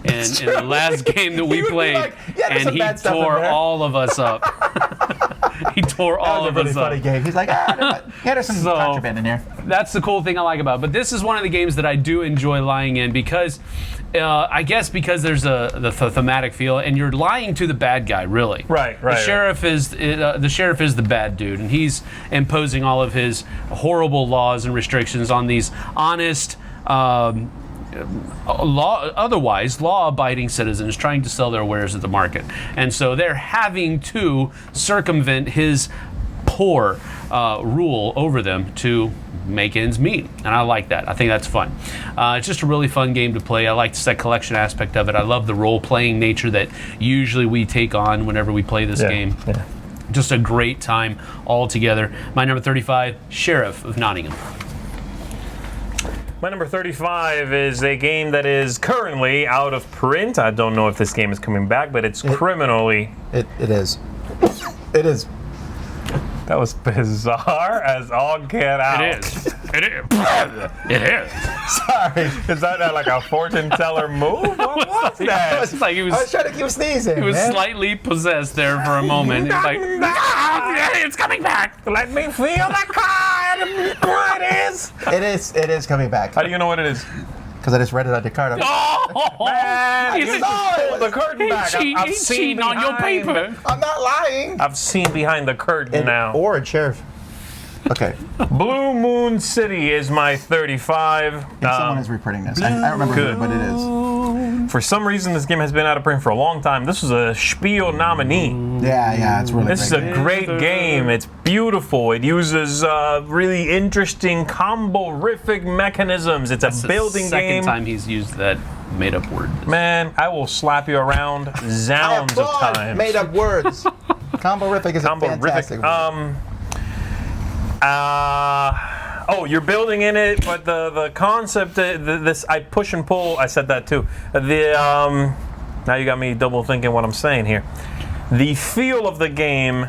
in the last game that we He would be played, like, "Yeah, there's and some he bad stuff in tore there." all of us up. He tore That all was a of really us funny up. game. He's like, there's some So- contraband in here. That's the cool thing I like about it. But this is one of the games that I do enjoy lying in because, I guess because there's the thematic feel, and you're lying to the bad guy, really. Right, The right, sheriff is the bad dude, and he's imposing all of his horrible laws and restrictions on these honest. Law-abiding citizens trying to sell their wares at the market, and so they're having to circumvent his poor rule over them to make ends meet, and I like that. I think that's fun. It's just a really fun game to play. I like the set collection aspect of it. I love the role-playing nature that usually we take on whenever we play this game. Yeah. Just a great time all together. My number 35, Sheriff of Nottingham. My number 35 is a game that is currently out of print. I don't know if this game is coming back, but it's criminally. It is. It is. That was bizarre as all get out. It is. It is. Sorry. Is that like a fortune teller move? What was that? It's like he I was was, trying to keep sneezing. he was man. slightly possessed there for a moment. He's like, it's coming back. Let me feel the card. What it is? It is coming back. How do you know what it is? Because I just read it on your card. Man, He's you a- just pulled the curtain back. I've He's seen cheating on your behind- paper. I'm not lying. I've seen behind the curtain now. Or a sheriff. Okay. Blue Moon City is my 35. If someone is reprinting this. I don't remember Good. who, but it is. For some reason, this game has been out of print for a long time. This was a Spiel nominee. Yeah, it's really This is a great. great game. It's beautiful. It uses really interesting combo-rific mechanisms. It's a building Second game. time he's used that made-up word. Man, I will slap you around zounds of times. Made up words. Comborific is a fantastic word. You're building in it, but the concept, this I push and pull. I said that too. Now you got me double thinking what I'm saying here. The feel of the game,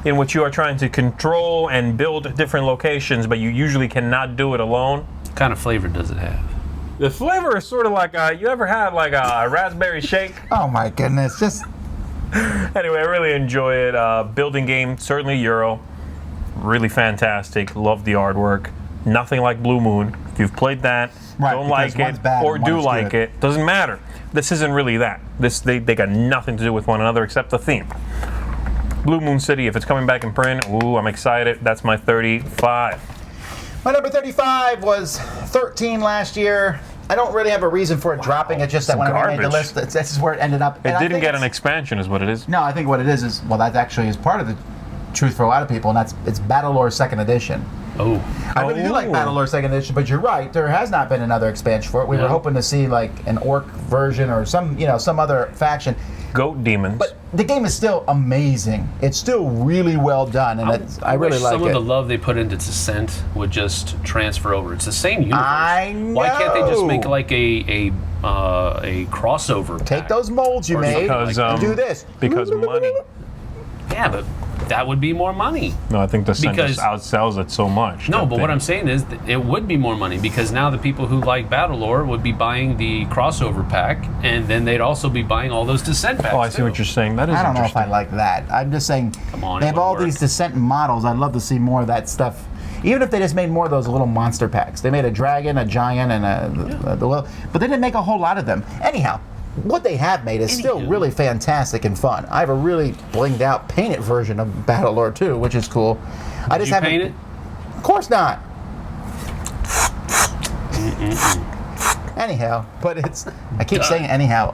in which you are trying to control and build different locations, but you usually cannot do it alone. What kind of flavor does it have? The flavor is sort of like you ever had like a raspberry shake? Oh my goodness. Just Anyway, I really enjoy it. Building game, certainly Euro. Really fantastic. Love the artwork. Nothing like Blue Moon. If you've played that, Right, don't because like one's it, bad or and do one's like good. it, doesn't matter. This isn't really that. They got nothing to do with one another except the theme. Blue Moon City, if it's coming back in print, ooh, I'm excited. That's my 35. my number 35 was 13 last year. I don't really have a reason for it dropping. It's just that It's when I made the garbage. list, that's just where it ended up. It didn't get an expansion, is what it is. No, I think what it is well, that actually is part of the truth for a lot of people, and it's Battlelore 2nd Edition. Oh. I really do like Oh. Battlelore 2nd Edition, but you're right. There has not been another expansion for it. We were No. hoping to see like an orc version or some other faction. Goat demons. But the game is still amazing. It's still really well done, and I really wish like some it. of the love they put into Descent would just transfer over. It's the same universe. I Why can't they just know. make like a crossover? Take pack? those molds you Or made something and do this. Because money. Yeah, but that would be more money. No, I think the Descent Because- just outsells it so much. No, that but what they- I'm saying is that it would be more money because now the people who like Battlelore would be buying the crossover pack, and then they'd also be buying all those Descent packs. Oh, I see too. what you're saying. That is I don't know if interesting. I like that. I'm just saying Come on, they it have would all work. these Descent models. I'd love to see more of that stuff. Even if they just made more of those little monster packs. They made a dragon, a giant, and but they didn't make a whole lot of them. Anyhow, what they have made is still Anywho. really fantastic and fun. I have a really blinged out, painted version of Battlelore 2, which is cool. I just you haven't. paint it? Of course not. Anyhow, but I keep saying it anyhow.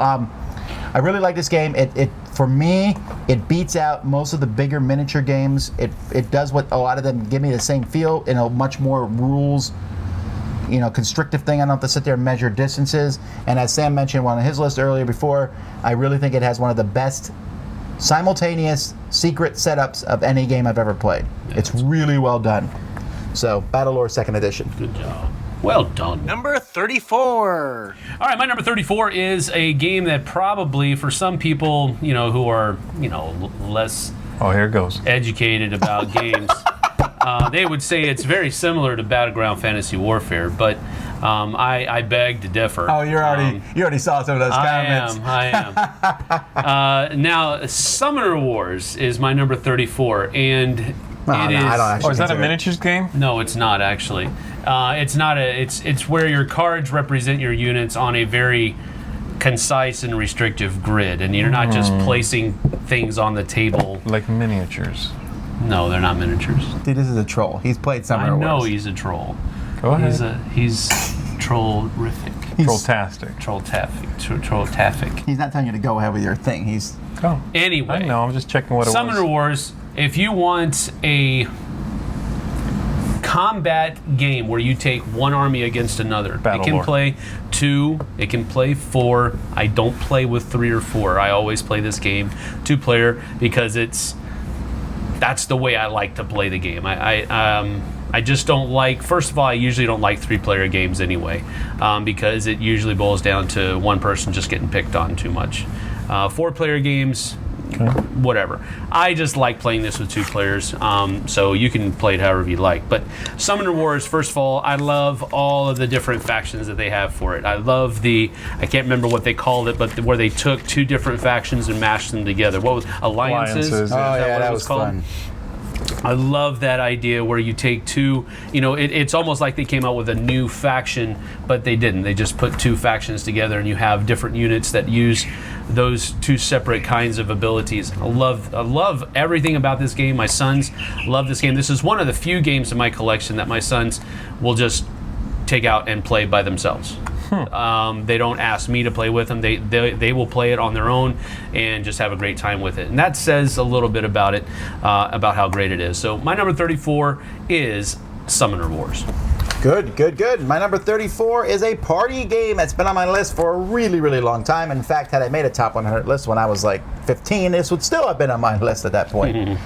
I really like this game. It for me, it beats out most of the bigger miniature games. It does what a lot of them give me the same feel in a much more rules, constrictive thing. I don't have to sit there and measure distances. And as Sam mentioned on his list earlier before, I really think it has one of the best simultaneous secret setups of any game I've ever played. It's really well done. So, Battlelore 2nd Edition. Good job. Well done. Number 34. All right, my number 34 is a game that probably for some people, who are, less Oh, here it goes. educated about games, they would say it's very similar to Battleground Fantasy Warfare, but I beg to differ. Oh, you already saw some of those comments. I am. Now, Summoner Wars is my number 34, and it is. I don't actually Oh, is that a consider it. miniatures game? No, it's not actually. It's not It's where your cards represent your units on a very concise and restrictive grid, and you're not just placing things on the table. Like miniatures. No, they're not miniatures. Dude, this is a troll. He's played Summoner I know Wars. he's a troll. Go ahead. He's trollrific. Trolltastic. Trolltafic. He's not telling you to go ahead with your thing. He's Oh. Anyway. I know, I'm just checking what it Summoner was. Wars, if you want a combat game where you take one army against another, it can Battlelore. play 2, it can play 4. I don't play with 3 or 4. I always play this game 2-player because that's the way I like to play the game. I just don't like, first of all, I usually don't like 3-player games anyway, because it usually boils down to one person just getting picked on too much. 4-player games, whatever. I just like playing this with 2 players, so you can play it however you like. But Summoner Wars, first of all, I love all of the different factions that they have for it. I love I can't remember what they called it, but where they took 2 different factions and mashed them together. What was Alliances? Alliances, Is yeah. Oh, that yeah, what it that was was called? fun. I love that idea where you take 2, it's almost like they came out with a new faction, but they didn't. They just put 2 factions together and you have different units that use those 2 separate kinds of abilities. I love everything about this game. My sons love this game. This is one of the few games in my collection that my sons will just take out and play by themselves. They don't ask me to play with them. They will play it on their own and just have a great time with it. And that says a little bit about it, about how great it is. So my number 34 is Summoner Wars. Good. My number 34 is a party game that's been on my list for a really, really long time. In fact, had I made a top 100 list when I was like 15, this would still have been on my list at that point.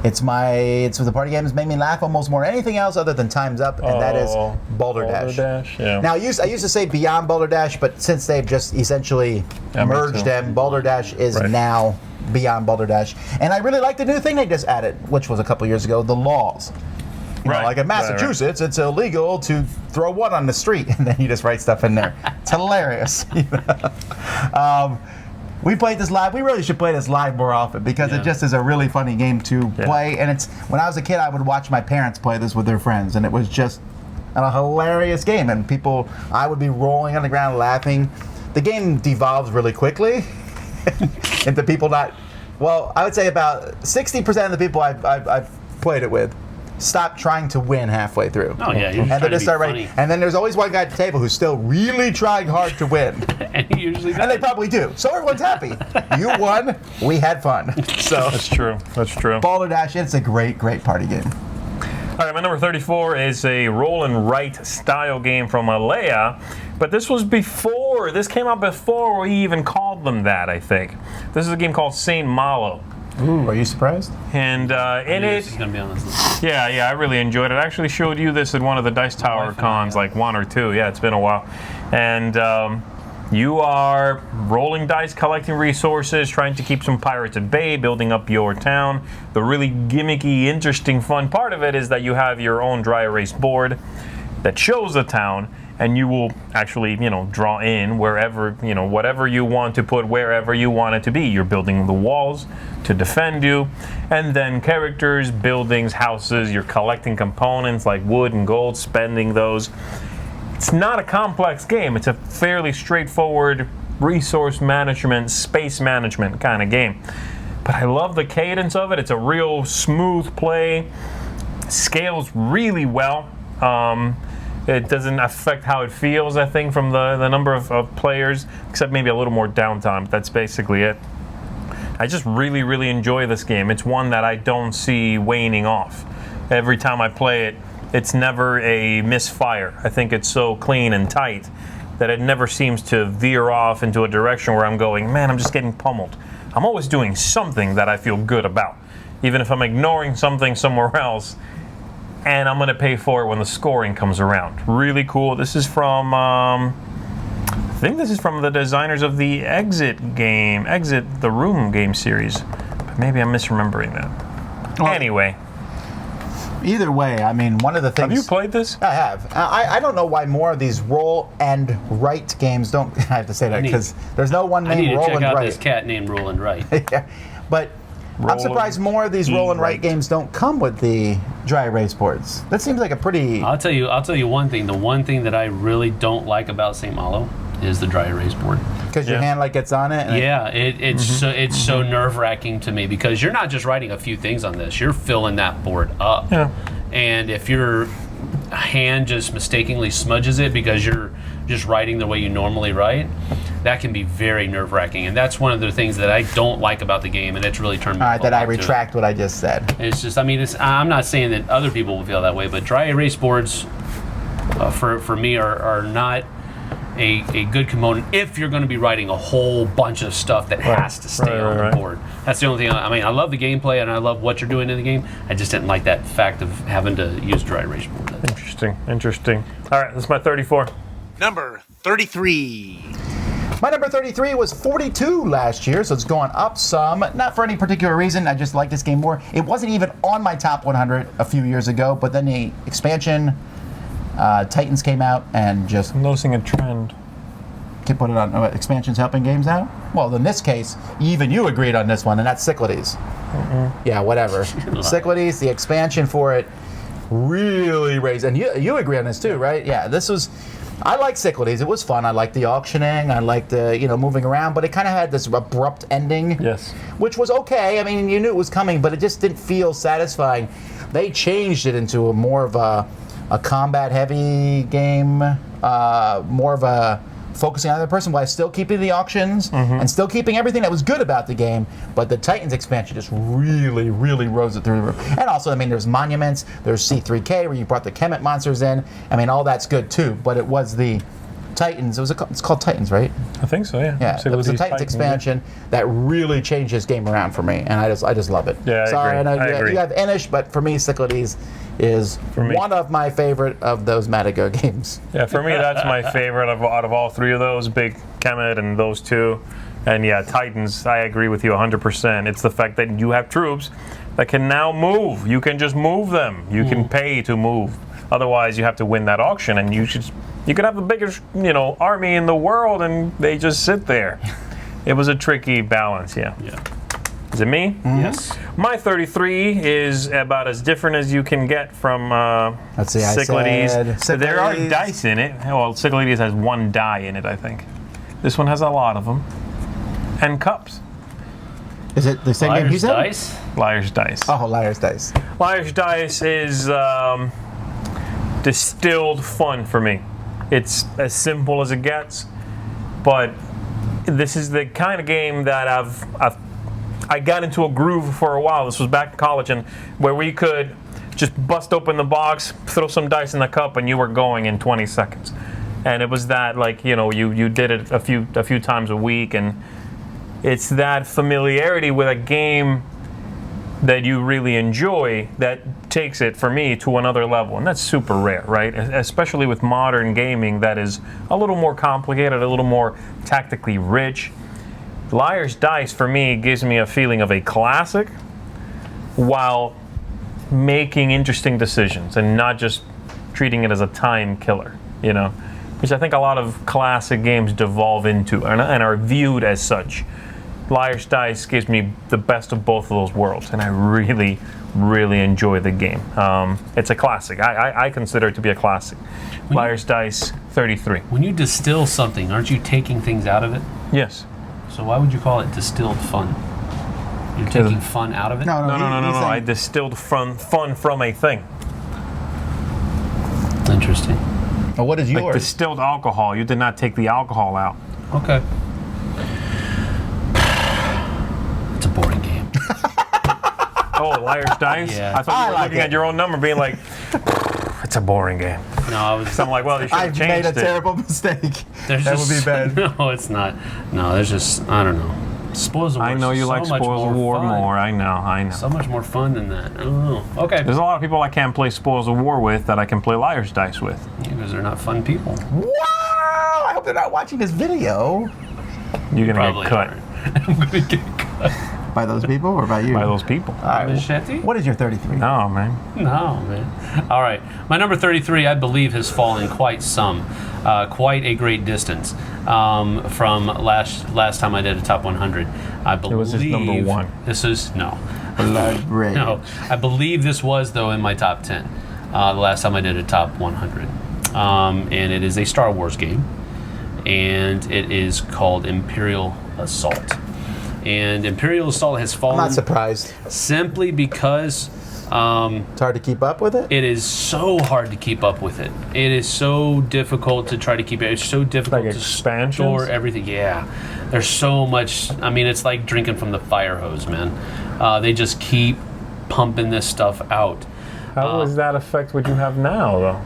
It's the party game that's made me laugh almost more than anything else other than Time's Up, and that is Balderdash. Balderdash, yeah. Now, I used to say Beyond Balderdash, but since they've just essentially Yeah, me merged too. them, Balderdash is Right. now Beyond Balderdash. And I really like the new thing they just added, which was a couple years ago, the laws. Right. Like in Right, right. Massachusetts, it's illegal to throw one on the street, and then you just write stuff in there. It's hilarious. We played this live. We really should play this live more often because Yeah. it just is a really funny game to play. And it's when I was a kid, I would watch my parents play this with their friends, and it was just a hilarious game. And I would be rolling on the ground laughing. The game devolves really quickly into people not. Well, I would say about 60% of the people I've played it with stop trying to win halfway through. Oh, yeah, you're and trying then to they be start funny. writing. And then there's always one guy at the table who's still really trying hard to win. And he usually And they does. probably do. So everyone's happy. You won. We had fun. So That's true. Balderdash, it's a great, great party game. All right, my number 34 is a roll and write style game from Alea, but this came out before we even called them that, I think. This is a game called Saint Malo. Ooh, are you surprised? And in This is it, going to be on this list. yeah, I really enjoyed it. I actually showed you this at one of the Dice Tower wife and I, cons, yeah. like 1 or 2. Yeah, it's been a while. And you are rolling dice, collecting resources, trying to keep some pirates at bay, building up your town. The really gimmicky, interesting, fun part of it is that you have your own dry erase board that shows the town, and you will actually, draw in wherever, whatever you want to put wherever you want it to be. You're building the walls to defend you, and then characters, buildings, houses. You're collecting components like wood and gold, spending those. It's not a complex game. It's a fairly straightforward resource management, space management kind of game. But I love the cadence of it. It's a real smooth play. Scales really well. It doesn't affect how it feels, I think, from the number of players, except maybe a little more downtime. That's basically it. I just really, really enjoy this game. It's one that I don't see waning off. Every time I play it, it's never a misfire. I think it's so clean and tight that it never seems to veer off into a direction where I'm going, man, I'm just getting pummeled. I'm always doing something that I feel good about, even if I'm ignoring something somewhere else, and I'm going to pay for it when the scoring comes around. Really cool. This is from, I think this is from the designers of the Exit the Room game series. But maybe I'm misremembering that. Well, anyway. Either way, I mean, one of the things... Have you played this? I have. I don't know why more of these roll and write games don't... I have to say that because there's no one I need named to Roll check and out Write. this cat named Roll and Write. Yeah. But I'm Roll surprised and more of these roll and write write. games don't come with the dry erase boards. That seems like a pretty... I'll tell you one thing. The one thing that I really don't like about St. Malo is the dry erase board. Because your Yeah. hand like gets on it. And Yeah, it's so nerve wracking to me because you're not just writing a few things on this. You're filling that board up. Yeah. And if your hand just mistakenly smudges it because you're just writing the way you normally write, that can be very nerve wracking. And that's one of the things that I don't like about the game, and it's really turned me All right, then I off to it. retract what I just said. It's just, I mean, I'm not saying that other people will feel that way, but dry erase boards for me are not a good component if you're going to be writing a whole bunch of stuff that has to stay on the right. board. That's the only thing. I mean, I love the gameplay and I love what you're doing in the game. I just didn't like that fact of having to use dry erase board. Interesting. All right, that's my 34. Number 33. My number 33 was 42 last year, so it's gone up some. Not for any particular reason, I just like this game more. It wasn't even on my top 100 a few years ago, but then the expansion, Titans came out and just I'm noticing a trend. can put it on. Expansion's helping games out? Well, in this case, even you agreed on this one, and that's Cyclades. Yeah, whatever. Cyclades, the expansion for it really raised, and you agree on this too, right? Yeah, this was... I like Cyclades. It was fun. I liked the auctioning. I liked the, moving around, but it kind of had this abrupt ending. Yes. Which was okay. I mean, you knew it was coming, but it just didn't feel satisfying. They changed it into a more of a combat-heavy game, more of a focusing on the other person while still keeping the auctions and still keeping everything that was good about the game. But the Titans expansion just really, really rose it through the roof. And also, I mean, there's monuments, there's C3K where you brought the Kemet monsters in. I mean, all that's good too. But it was the Titans. It's called Titans, right? I think so, yeah. Yeah, it was the Titans expansion that really changed this game around for me, and I just love it. Yeah, I Sorry, agree. I know I agree. you have Inish, but for me, Cyclades is me. one of my favorite of those Matago games. Yeah, for me, that's my favorite out of all three of those, Big Kemet and those two. And yeah, Titans, I agree with you 100%. It's the fact that you have troops that can now move. You can just move them. You can pay to move. Otherwise, you have to win that auction, and you could have the biggest, army in the world, and they just sit there. It was a tricky balance, yeah. Is it me? Yes. My 33 is about as different as you can get from Let's see, I Cyclades. said There are Cyclades. dice in it. Well, Cyclades has one die in it, I think. This one has a lot of them. And cups. Is it the same game you Liar's said? Dice. Liar's Dice. Oh, Liar's Dice. Liar's Dice is distilled fun for me. It's as simple as it gets, but this is the kind of game that I got into a groove for a while. This was back in college, and where we could just bust open the box, throw some dice in the cup, and you were going in 20 seconds. And it was that, you did it a few times a week, and it's that familiarity with a game that you really enjoy that takes it, for me, to another level. And that's super rare, right? Especially with modern gaming that is a little more complicated, a little more tactically rich. Liar's Dice, for me, gives me a feeling of a classic while making interesting decisions and not just treating it as a time killer, which I think a lot of classic games devolve into and are viewed as such. Liar's Dice gives me the best of both of those worlds, and I really, really enjoy the game. It's a classic. I consider it to be a classic. Liar's Dice 33. When you distill something, aren't you taking things out of it? Yes. So why would you call it distilled fun? You're taking fun out of it? No. I distilled fun from a thing. Interesting. Well, what is yours? Like distilled alcohol. You did not take the alcohol out. Okay. It's a boring game. Oh, Liar's Dice? Yeah. I thought you were like looking it. at your own number being like, it's a boring game. No, I was. So I'm like, well, you should have I've changed made a it. terrible mistake. There's That just, would be bad. No, it's not. No, there's just, I don't know. Spoils of War. I know you so like much Spoils of War fun. more. I know. So much more fun than that. I don't know. Okay. There's a lot of people I can't play Spoils of War with that I can play Liar's Dice with. Because they're not fun people. Wow! I hope they're not watching this video. You're gonna Probably get cut aren't. I'm gonna get cut. By those people or by you? by those people. All right. Machete? What is your 33? No, man. No, man. All right. My number 33, I believe, has fallen quite quite a great distance from last time I did a top 100. I believe was his number one. This is no. Elaborate. No, I believe this was though in my top 10. The last time I did a top 100, and it is a Star Wars game, and it is called Imperial Assault. And Imperial Assault has I'm fallen not surprised. simply because It's hard to keep up with it. it is so hard to keep up with it. It is so difficult to try to keep it. It's so difficult Like to expansions? store everything. Yeah, there's so much. I mean, it's like drinking from the fire hose, man. They just keep pumping this stuff out. How does that affect what you have now, though?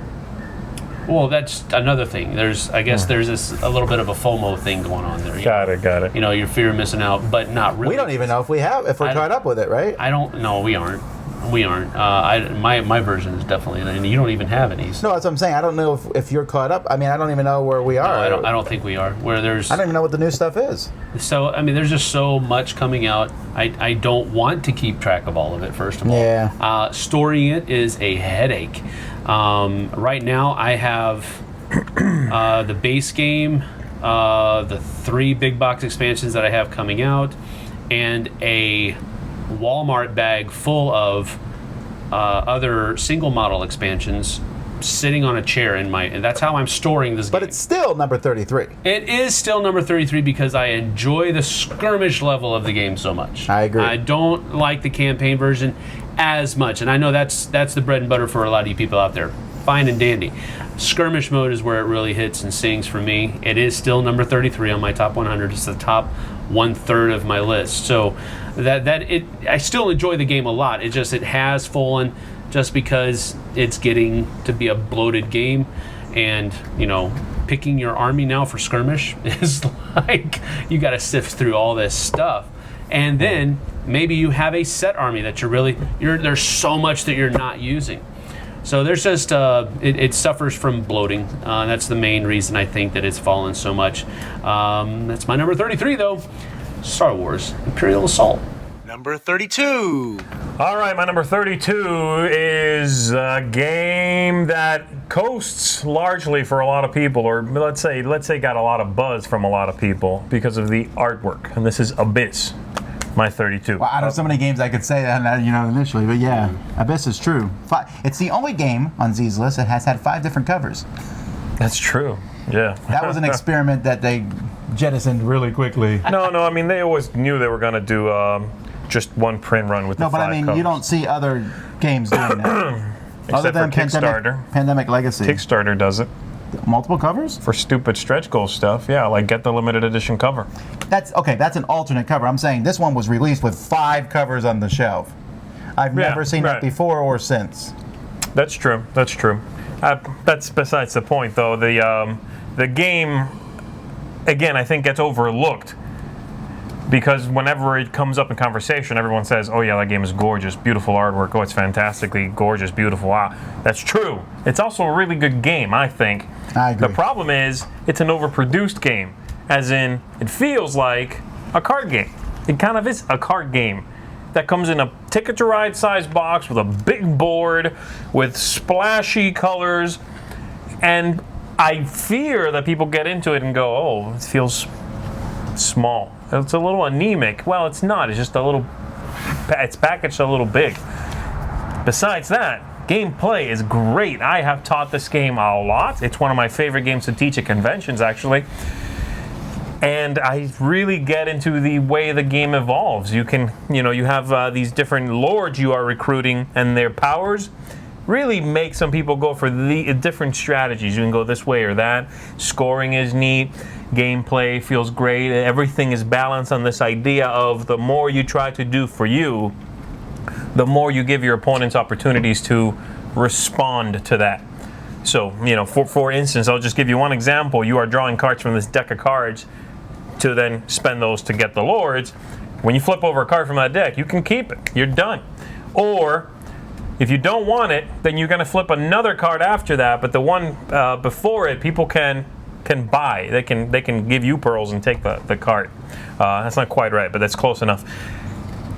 Well, that's another thing. I guess there's a little bit of a FOMO thing going on there. Got it. You know, your fear of missing out, but not really. We don't even know if we're caught up with it, right? I don't. No, we aren't. We aren't. My version is definitely, and you don't even have any. So No, that's what I'm saying. I don't know if you're caught up. I mean, I don't even know where we are. I don't think we are. Where there's. I don't even know what the new stuff is. So, I mean, there's just so much coming out. I don't want to keep track of all of it, first of all. Yeah. Storing it is a headache. Right now, I have the base game, the 3 big box expansions that I have coming out, and a Walmart bag full of other single model expansions sitting on a chair and that's how I'm storing this game. But it's still number 33. It is still number 33 because I enjoy the skirmish level of the game so much. I agree. I don't like the campaign version as much, and I know that's the bread and butter for a lot of you people out there. Fine and dandy. Skirmish mode is where it really hits and sings for me. It is still number 33 on my top 100. It's the top 1/3 of my list. So I still enjoy the game a lot. It has fallen just because it's getting to be a bloated game, and picking your army now for skirmish is like you got to sift through all this stuff, and then maybe you have a set army that there's so much that you're not using. So there's just it suffers from bloating. That's the main reason I think that it's fallen so much. That's my number 33 though. Star Wars Imperial Assault. Number 32. All right, my number 32 is a game that coasts largely for a lot of people, or let's say got a lot of buzz from a lot of people because of the artwork, and this is Abyss, my 32. Well, out of so many games I could say that, initially, but yeah, Abyss is true. It's the only game on Z's list that has had 5 different covers. That's true. Yeah. That was an experiment that they jettisoned really quickly. No, I mean, they always knew they were going to do just one print run with No, the but 5 I mean, covers. you don't see other games doing that. Except for Kickstarter. Pandemic Legacy. Kickstarter does it Multiple covers? for stupid stretch goal stuff. Yeah, like get the limited edition cover. That's okay. That's an alternate cover. I'm saying this one was released with 5 covers on the shelf. I've Yeah, never seen that right. before or since. That's true. That's besides the point, though. The game, again, I think gets overlooked because whenever it comes up in conversation, everyone says, "Oh yeah, that game is gorgeous, beautiful artwork. Oh, it's fantastically gorgeous, beautiful." Wow, that's true. It's also a really good game, I think. I agree. The problem is it's an overproduced game, as in it feels like a card game. It kind of is a card game that comes in a Ticket to Ride size box with a big board with splashy colors, and I fear that people get into it and go, "Oh, it feels small. It's a little anemic." Well, it's not. It's just it's packaged a little big. Besides that, gameplay is great. I have taught this game a lot. It's one of my favorite games to teach at conventions, actually. And I really get into the way the game evolves. You have these different lords you are recruiting, and their powers really make some people go for the different strategies. You can go this way or that. Scoring is neat. Gameplay feels great. Everything is balanced on this idea of the more you try to do for you, the more you give your opponents opportunities to respond to that. So, for instance, I'll just give you one example. You are drawing cards from this deck of cards to then spend those to get the lords. When you flip over a card from that deck, you can keep it. You're done. Or if you don't want it, then you're going to flip another card after that, but the one before it, people can buy. They can give you pearls and take the card. That's not quite right, but that's close enough.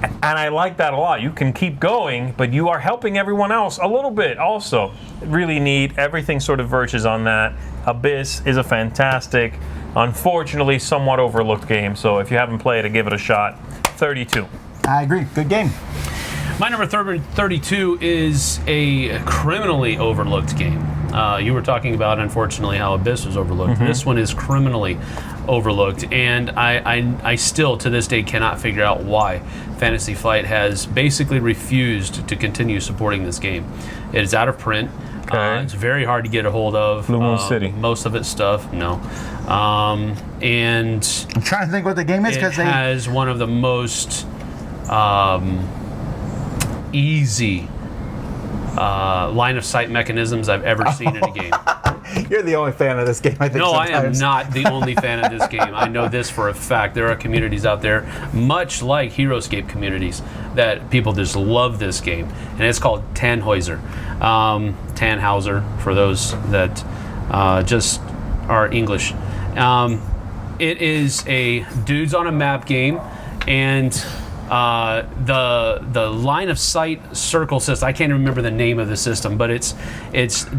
And I like that a lot. You can keep going, but you are helping everyone else a little bit also. Really neat. Everything sort of verges on that. Abyss is a fantastic, unfortunately somewhat overlooked game. So if you haven't played it, give it a shot. 32. I agree. Good game. My number 32 is a criminally overlooked game. You were talking about, unfortunately, how Abyss was overlooked. This one is criminally overlooked, and I still, to this day, cannot figure out why Fantasy Flight has basically refused to continue supporting this game. It is out of print. Okay. It's very hard to get a hold of. Blue Moon City. Most of its stuff, no. And I'm trying to think what the game is it because has one of the most easy line of sight mechanisms I've ever seen in a game. you're the only fan of this game, I think. No, I am sometimes. not the only fan of this game. I know this for a fact. There are communities out there, much like HeroScape communities, that people just love this game. And it's called Tannhäuser. Tannhauser, for those that just are English. It is a dudes on a map game, and the line of sight circle system, I can't remember the name of the system, but it's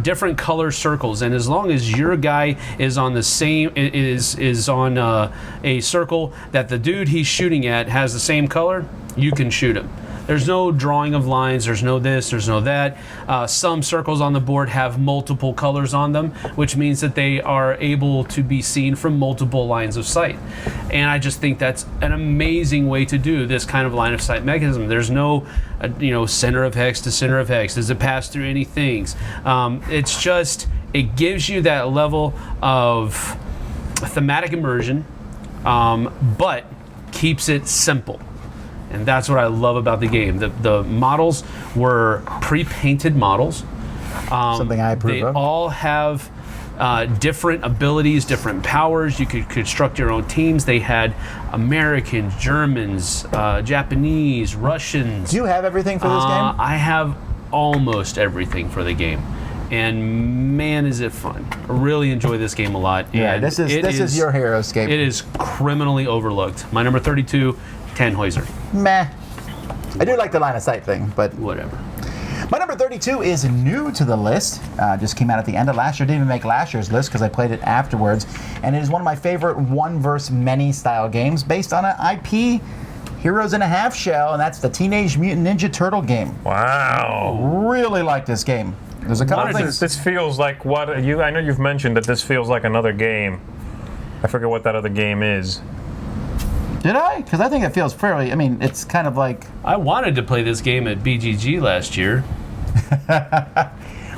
different color circles, and as long as your guy is on the same is on a circle that the dude he's shooting at has the same color, you can shoot him. There's no drawing of lines, there's no this, there's no that. Some circles on the board have multiple colors on them, which means that they are able to be seen from multiple lines of sight. And I just think that's an amazing way to do this kind of line of sight mechanism. There's no, center of hex to center of hex. Does it pass through any things? It's just, it gives you that level of thematic immersion, but keeps it simple. And that's what I love about the game. The models were pre-painted models. Something I approve They of. all have different abilities, different powers. You could construct your own teams. They had Americans, Germans, Japanese, Russians. Do you have everything for this game? I have almost everything for the game. And man, is it fun. I really enjoy this game a lot. Yeah, And this is your HeroScape. It is criminally overlooked. My number 32, Tannhäuser. Meh. I do like the line of sight thing, but Whatever. my number 32 is new to the list. Just came out at the end of last year. Didn't even make last year's list because I played it afterwards. And it is one of my favorite one versus many style games based on an IP Heroes in a Half Shell, and that's the Teenage Mutant Ninja Turtle game. Wow. Really like this game. There's a couple What is things. this feels like I know you've mentioned that this feels like another game. I forget what that other game is. Did I? Because I think it feels fairly. I mean, it's kind of like. I wanted to play this game at BGG last year.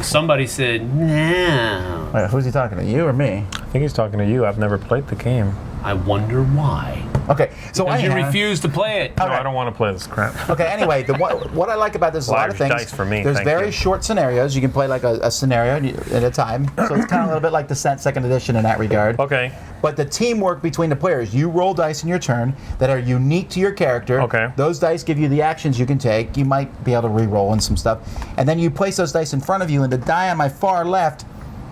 Somebody said, no. Wait, who's he talking to? You or me? I think he's talking to you. I've never played the game. I wonder why. Okay, so Because you anyhow- refuse to play it. No, I don't want to play this crap. Okay, anyway, what I like about this is a lot of Large things. dice for me, There's thank very you. short scenarios. You can play like a scenario at a time. So it's kind of a little bit like Descent Second Edition in that regard. Okay. But the teamwork between the players, you roll dice in your turn that are unique to your character. Okay. Those dice give you the actions you can take. You might be able to re-roll and some stuff. And then you place those dice in front of you, and the die on my far left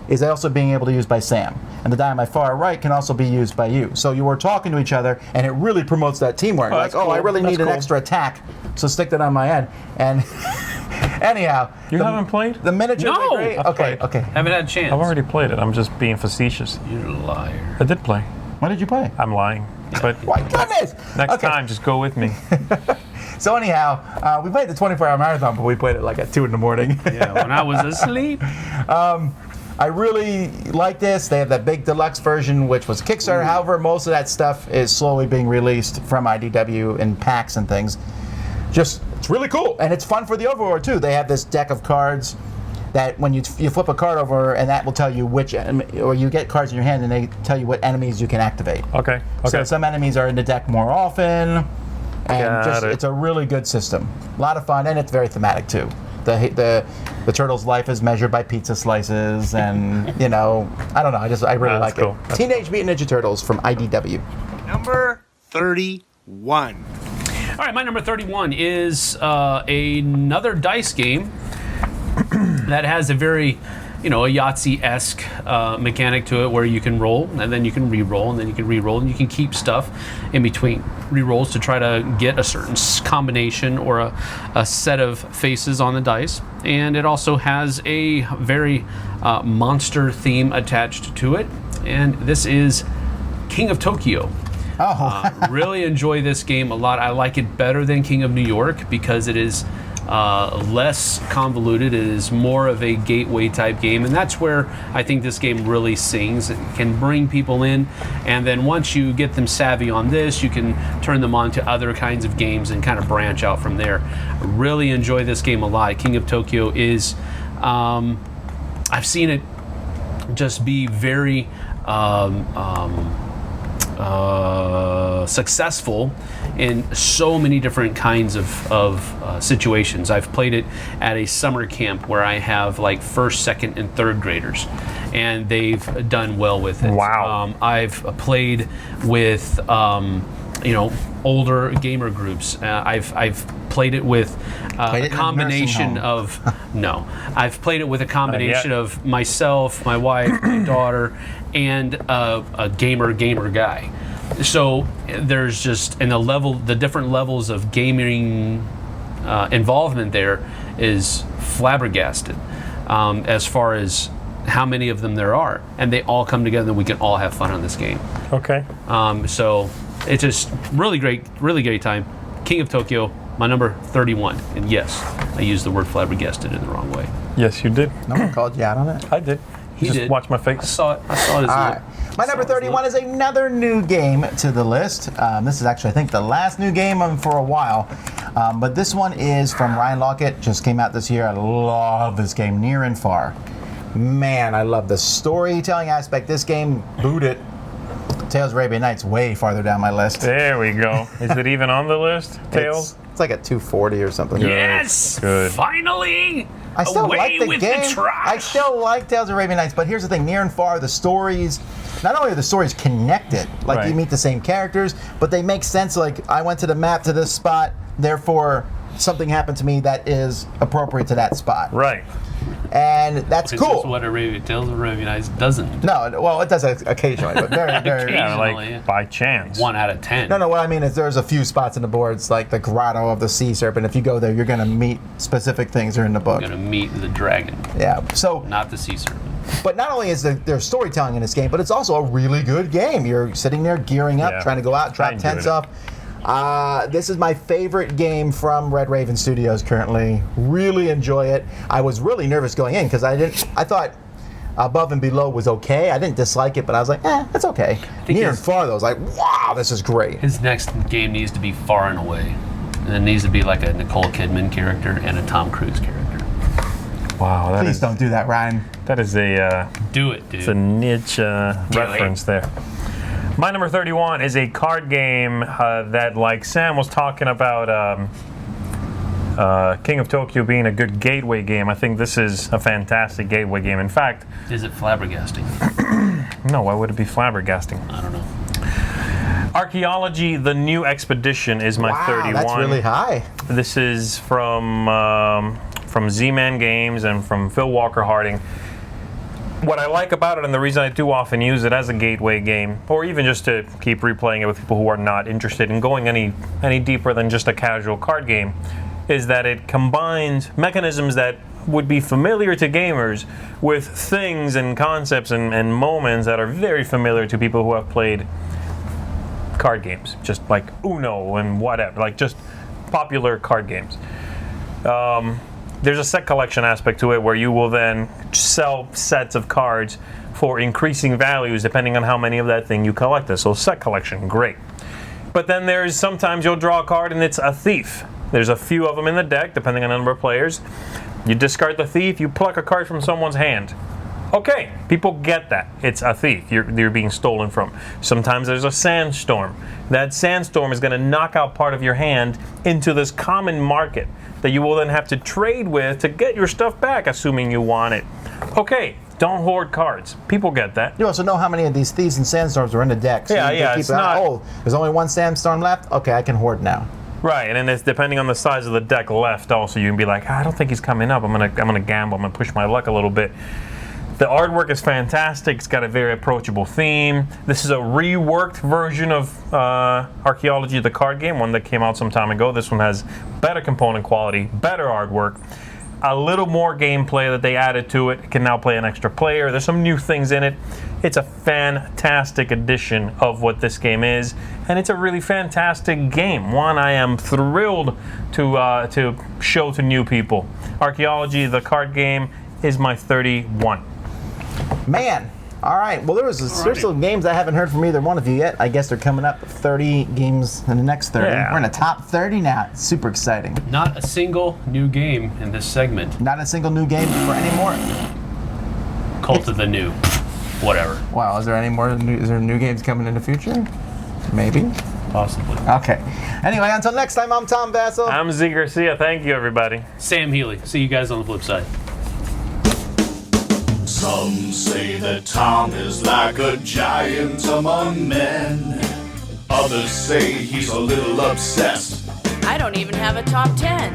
is also being able to use by Sam. And the die on my far right can also be used by you. So you are talking to each other, and it really promotes that teamwork. Oh, Like, that's I cool. really That's need an cool. extra attack, so stick that on my end. And anyhow. You haven't played? The miniatures No! are great. I've Okay, played. okay. Haven't had a chance. I've already played it. I'm just being facetious. You're a liar. I did play. When did you play? I'm lying. But My goodness! next Okay. time, just go with me. So anyhow, we played the 24-hour marathon, but we played it like at 2 in the morning. Yeah, when I was asleep. I really like this. They have that big deluxe version, which was Kickstarter. However, most of that stuff is slowly being released from IDW in packs and things. Just, it's really cool, and it's fun for the Overlord too. They have this deck of cards that when you flip a card over, and that will tell you which enemy, or you get cards in your hand, and they tell you what enemies you can activate. Okay. So some enemies are in the deck more often, and Got it. it's a really good system. A lot of fun, and it's very thematic too. the turtle's life is measured by pizza slices, and I don't know. I really like cool. it. That's Teenage Mutant Ninja Turtles from IDW. Number 31. All right, my number 31 is another dice game that has a very, a Yahtzee-esque mechanic to it, where you can roll and then you can re-roll and then you can re-roll and you can keep stuff in between re-rolls to try to get a certain combination or a set of faces on the dice. And it also has a very monster theme attached to it. And this is King of Tokyo. Really enjoy this game a lot. I like it better than King of New York because it is less convoluted. It is more of a gateway type game, and that's where I think this game really sings. It can bring people in, and then once you get them savvy on this, you can turn them on to other kinds of games and kind of branch out from there. I really enjoy this game a lot. King of Tokyo is, I've seen it just be very successful in so many different kinds of situations. I've played it at a summer camp where I have like first, second, and third graders, and they've done well with it. Wow. I've played with older gamer groups. I've played it with Played it a in a combination nursing of no. I've played it with a combination yet. of myself, my wife, my daughter, and a gamer guy. So there's just the different levels of gaming involvement there is flabbergasted as far as how many of them there are, and they all come together and we can all have fun on this game. Okay. So it's just really great time. King of Tokyo, my number 31, and yes, I used the word flabbergasted in the wrong way. Yes, you did. No one called you out on it. I did. He Just did. watch my I face. saw it. His All look. right. My number 31 is another new game to the list. This is actually, I think, the last new game for a while. But this one is from Ryan Lockett. Just came out this year. I love this game, Near and Far. Man, I love the storytelling aspect. This game, boot it. Tales of Arabian Nights way farther down my list. There we go. Is it even on the list, Tails? It's like at 240 or something. Yes! Good. Finally! I still Away like the with game. the trash! I still like Tales of Arabian Nights, but here's the thing: Near and Far, the stories. Not only are the stories connected, like Right. you meet the same characters, but they make sense. Like I went to the map to this spot, therefore something happened to me that is appropriate to that spot, Right. and that's It's cool. just what Tales of Arabian Nights doesn't. No, well, it does occasionally, but very, very. Yeah, Occasionally. like by chance. 1 out of 10. No, what I mean is there's a few spots in the boards, like the Grotto of the Sea Serpent. If you go there, you're going to meet specific things that are in the book. You're gonna meet the dragon, Yeah. So, not the sea serpent. but not only is there's storytelling in this game, but it's also a really good game. You're sitting there gearing up, Yeah. trying to go out, I drop enjoyed tents it. up. This is my favorite game from Red Raven Studios currently. Really enjoy it. I was really nervous going in because I thought Above and Below was okay. I didn't dislike it, but I was like, it's okay. think Near and his- Far though, I was like, wow, this is great. His next game needs to be Far and Away. And it needs to be like a Nicole Kidman character and a Tom Cruise character. Wow, Please don't do that, Ryan. that is a Do it, dude. it's a niche reference there. My number 31 is a card game that, like Sam was talking about, King of Tokyo being a good gateway game. I think this is a fantastic gateway game. In fact, Is it flabbergasting? no, why would it be flabbergasting? I don't know. Archaeology: The New Expedition is my Wow, 31. that's really high. This is from Z-Man Games and from Phil Walker Harding. What I like about it, and the reason I do often use it as a gateway game, or even just to keep replaying it with people who are not interested in going any deeper than just a casual card game, is that it combines mechanisms that would be familiar to gamers with things and concepts and moments that are very familiar to people who have played card games, just like Uno and whatever, like just popular card games. There's a set collection aspect to it where you will then sell sets of cards for increasing values depending on how many of that thing you collected. So set collection, great. But then there's sometimes you'll draw a card and it's a thief. There's a few of them in the deck depending on the number of players. You discard the thief, you pluck a card from someone's hand. Okay, people get that. It's a thief. You're being stolen from. Sometimes there's a sandstorm. That sandstorm is going to knock out part of your hand into this common market that you will then have to trade with to get your stuff back, assuming you want it. Okay, don't hoard cards. People get that. You also know how many of these thieves and sandstorms are in the deck. So Yeah, you yeah, can keep it's it out. not- Oh, there's only one sandstorm left? Okay, I can hoard now. Right, and then it's depending on the size of the deck left also, you can be like, I don't think he's coming up. I'm gonna gamble. I'm gonna push my luck a little bit. The artwork is fantastic. It's got a very approachable theme. This is a reworked version of Archaeology, the card game, one that came out some time ago. This one has better component quality, better artwork, a little more gameplay that they added to it. It can now play an extra player. There's some new things in it. It's a fantastic addition of what this game is, and it's a really fantastic game. One I am thrilled to show to new people. Archaeology, the card game, is my 31. Man. All right. Well, there's some games I haven't heard from either one of you yet. I guess they're coming up 30 games in the next 30. Yeah. We're in the top 30 now. It's super exciting. Not a single new game in this segment. Not a single new game for any more. Cult of the New. Whatever. Wow. Is there any more? Is there new games coming in the future? Maybe. Possibly. Okay. Anyway, until next time, I'm Tom Vassell. I'm Z Garcia. Thank you, everybody. Sam Healy. See you guys on the flip side. Some say that Tom is like a giant among men. Others say he's a little obsessed. I don't even have a top 10.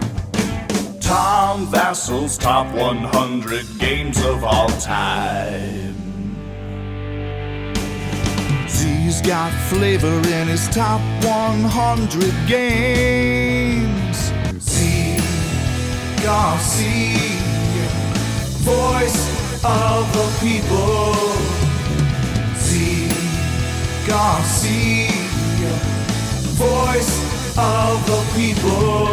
Tom Vassell's top 100 games of all time. Z's got flavor in his top 100 games. Z Garcia, voice of the people. Z Garcia, voice of the people.